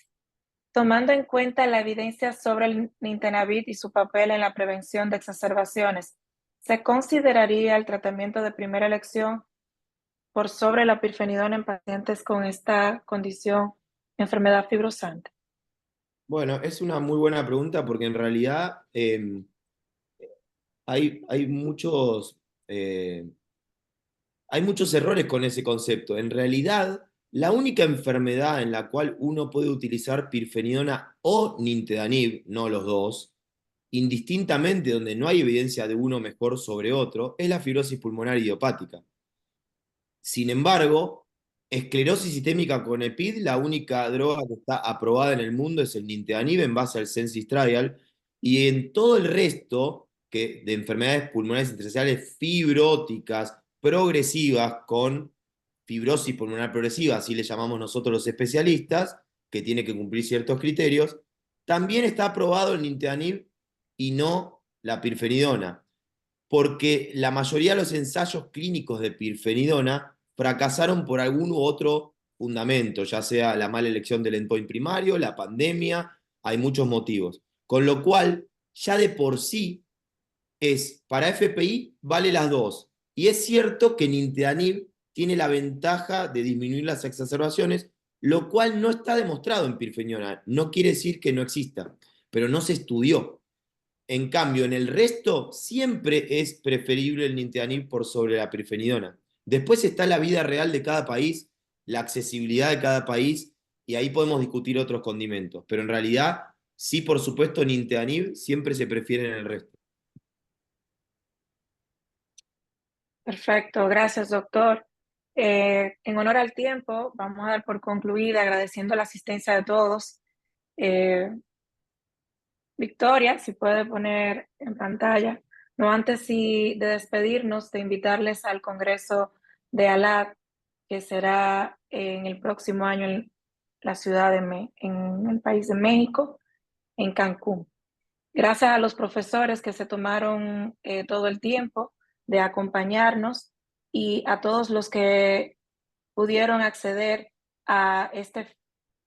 Tomando en cuenta la evidencia sobre el nintedanib y su papel en la prevención de exacerbaciones, ¿se consideraría el tratamiento de primera elección por sobre la pirfenidona en pacientes con esta condición, enfermedad fibrosante? Bueno, es una muy buena pregunta porque en realidad hay muchos errores con ese concepto. En realidad, la única enfermedad en la cual uno puede utilizar pirfenidona o nintedanib, no los dos, indistintamente donde no hay evidencia de uno mejor sobre otro, es la fibrosis pulmonar idiopática. Sin embargo, esclerosis sistémica con EPID, la única droga que está aprobada en el mundo es el nintedanib en base al Sensis Trial, y en todo el resto de enfermedades pulmonares intersticiales fibróticas, progresivas, con fibrosis pulmonar progresiva, así le llamamos nosotros los especialistas, que tiene que cumplir ciertos criterios, también está aprobado el nintedanib y no la pirfenidona, porque la mayoría de los ensayos clínicos de pirfenidona fracasaron por algún u otro fundamento, ya sea la mala elección del endpoint primario, la pandemia, hay muchos motivos. Con lo cual, ya de por sí, para FPI vale las dos. Y es cierto que nintedanib tiene la ventaja de disminuir las exacerbaciones, lo cual no está demostrado en pirfenidona. No quiere decir que no exista, pero no se estudió. En cambio, en el resto siempre es preferible el nintedanib por sobre la pirfenidona. Después está la vida real de cada país, la accesibilidad de cada país, y ahí podemos discutir otros condimentos. Pero en realidad, sí, por supuesto, nintedanib siempre se prefiere en el resto. Perfecto, gracias, doctor. En honor al tiempo, vamos a dar por concluida agradeciendo la asistencia de todos. Victoria, si puede poner en pantalla. No antes de despedirnos, de invitarles al Congreso de ALAD, que será en el próximo año en la ciudad en el país de México, en Cancún. Gracias a los profesores que se tomaron todo el tiempo de acompañarnos y a todos los que pudieron acceder a este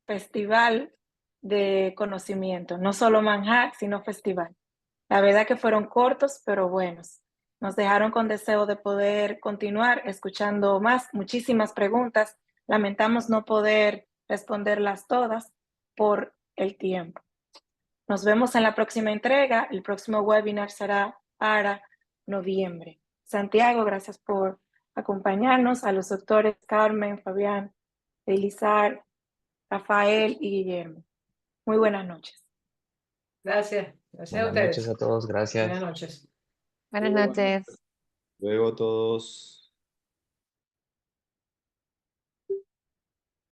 festival de conocimiento, no solo manjar, sino festival. La verdad que fueron cortos, pero buenos. Nos dejaron con deseo de poder continuar escuchando más, muchísimas preguntas. Lamentamos no poder responderlas todas por el tiempo. Nos vemos en la próxima entrega. El próximo webinar será para noviembre. Santiago, gracias por acompañarnos. A los doctores Carmen, Fabián, Elizar, Rafael y Guillermo. Muy buenas noches. Gracias. Gracias a Buenas ustedes. noches a todos, gracias. Buenas noches. Buenas noches. Luego todos.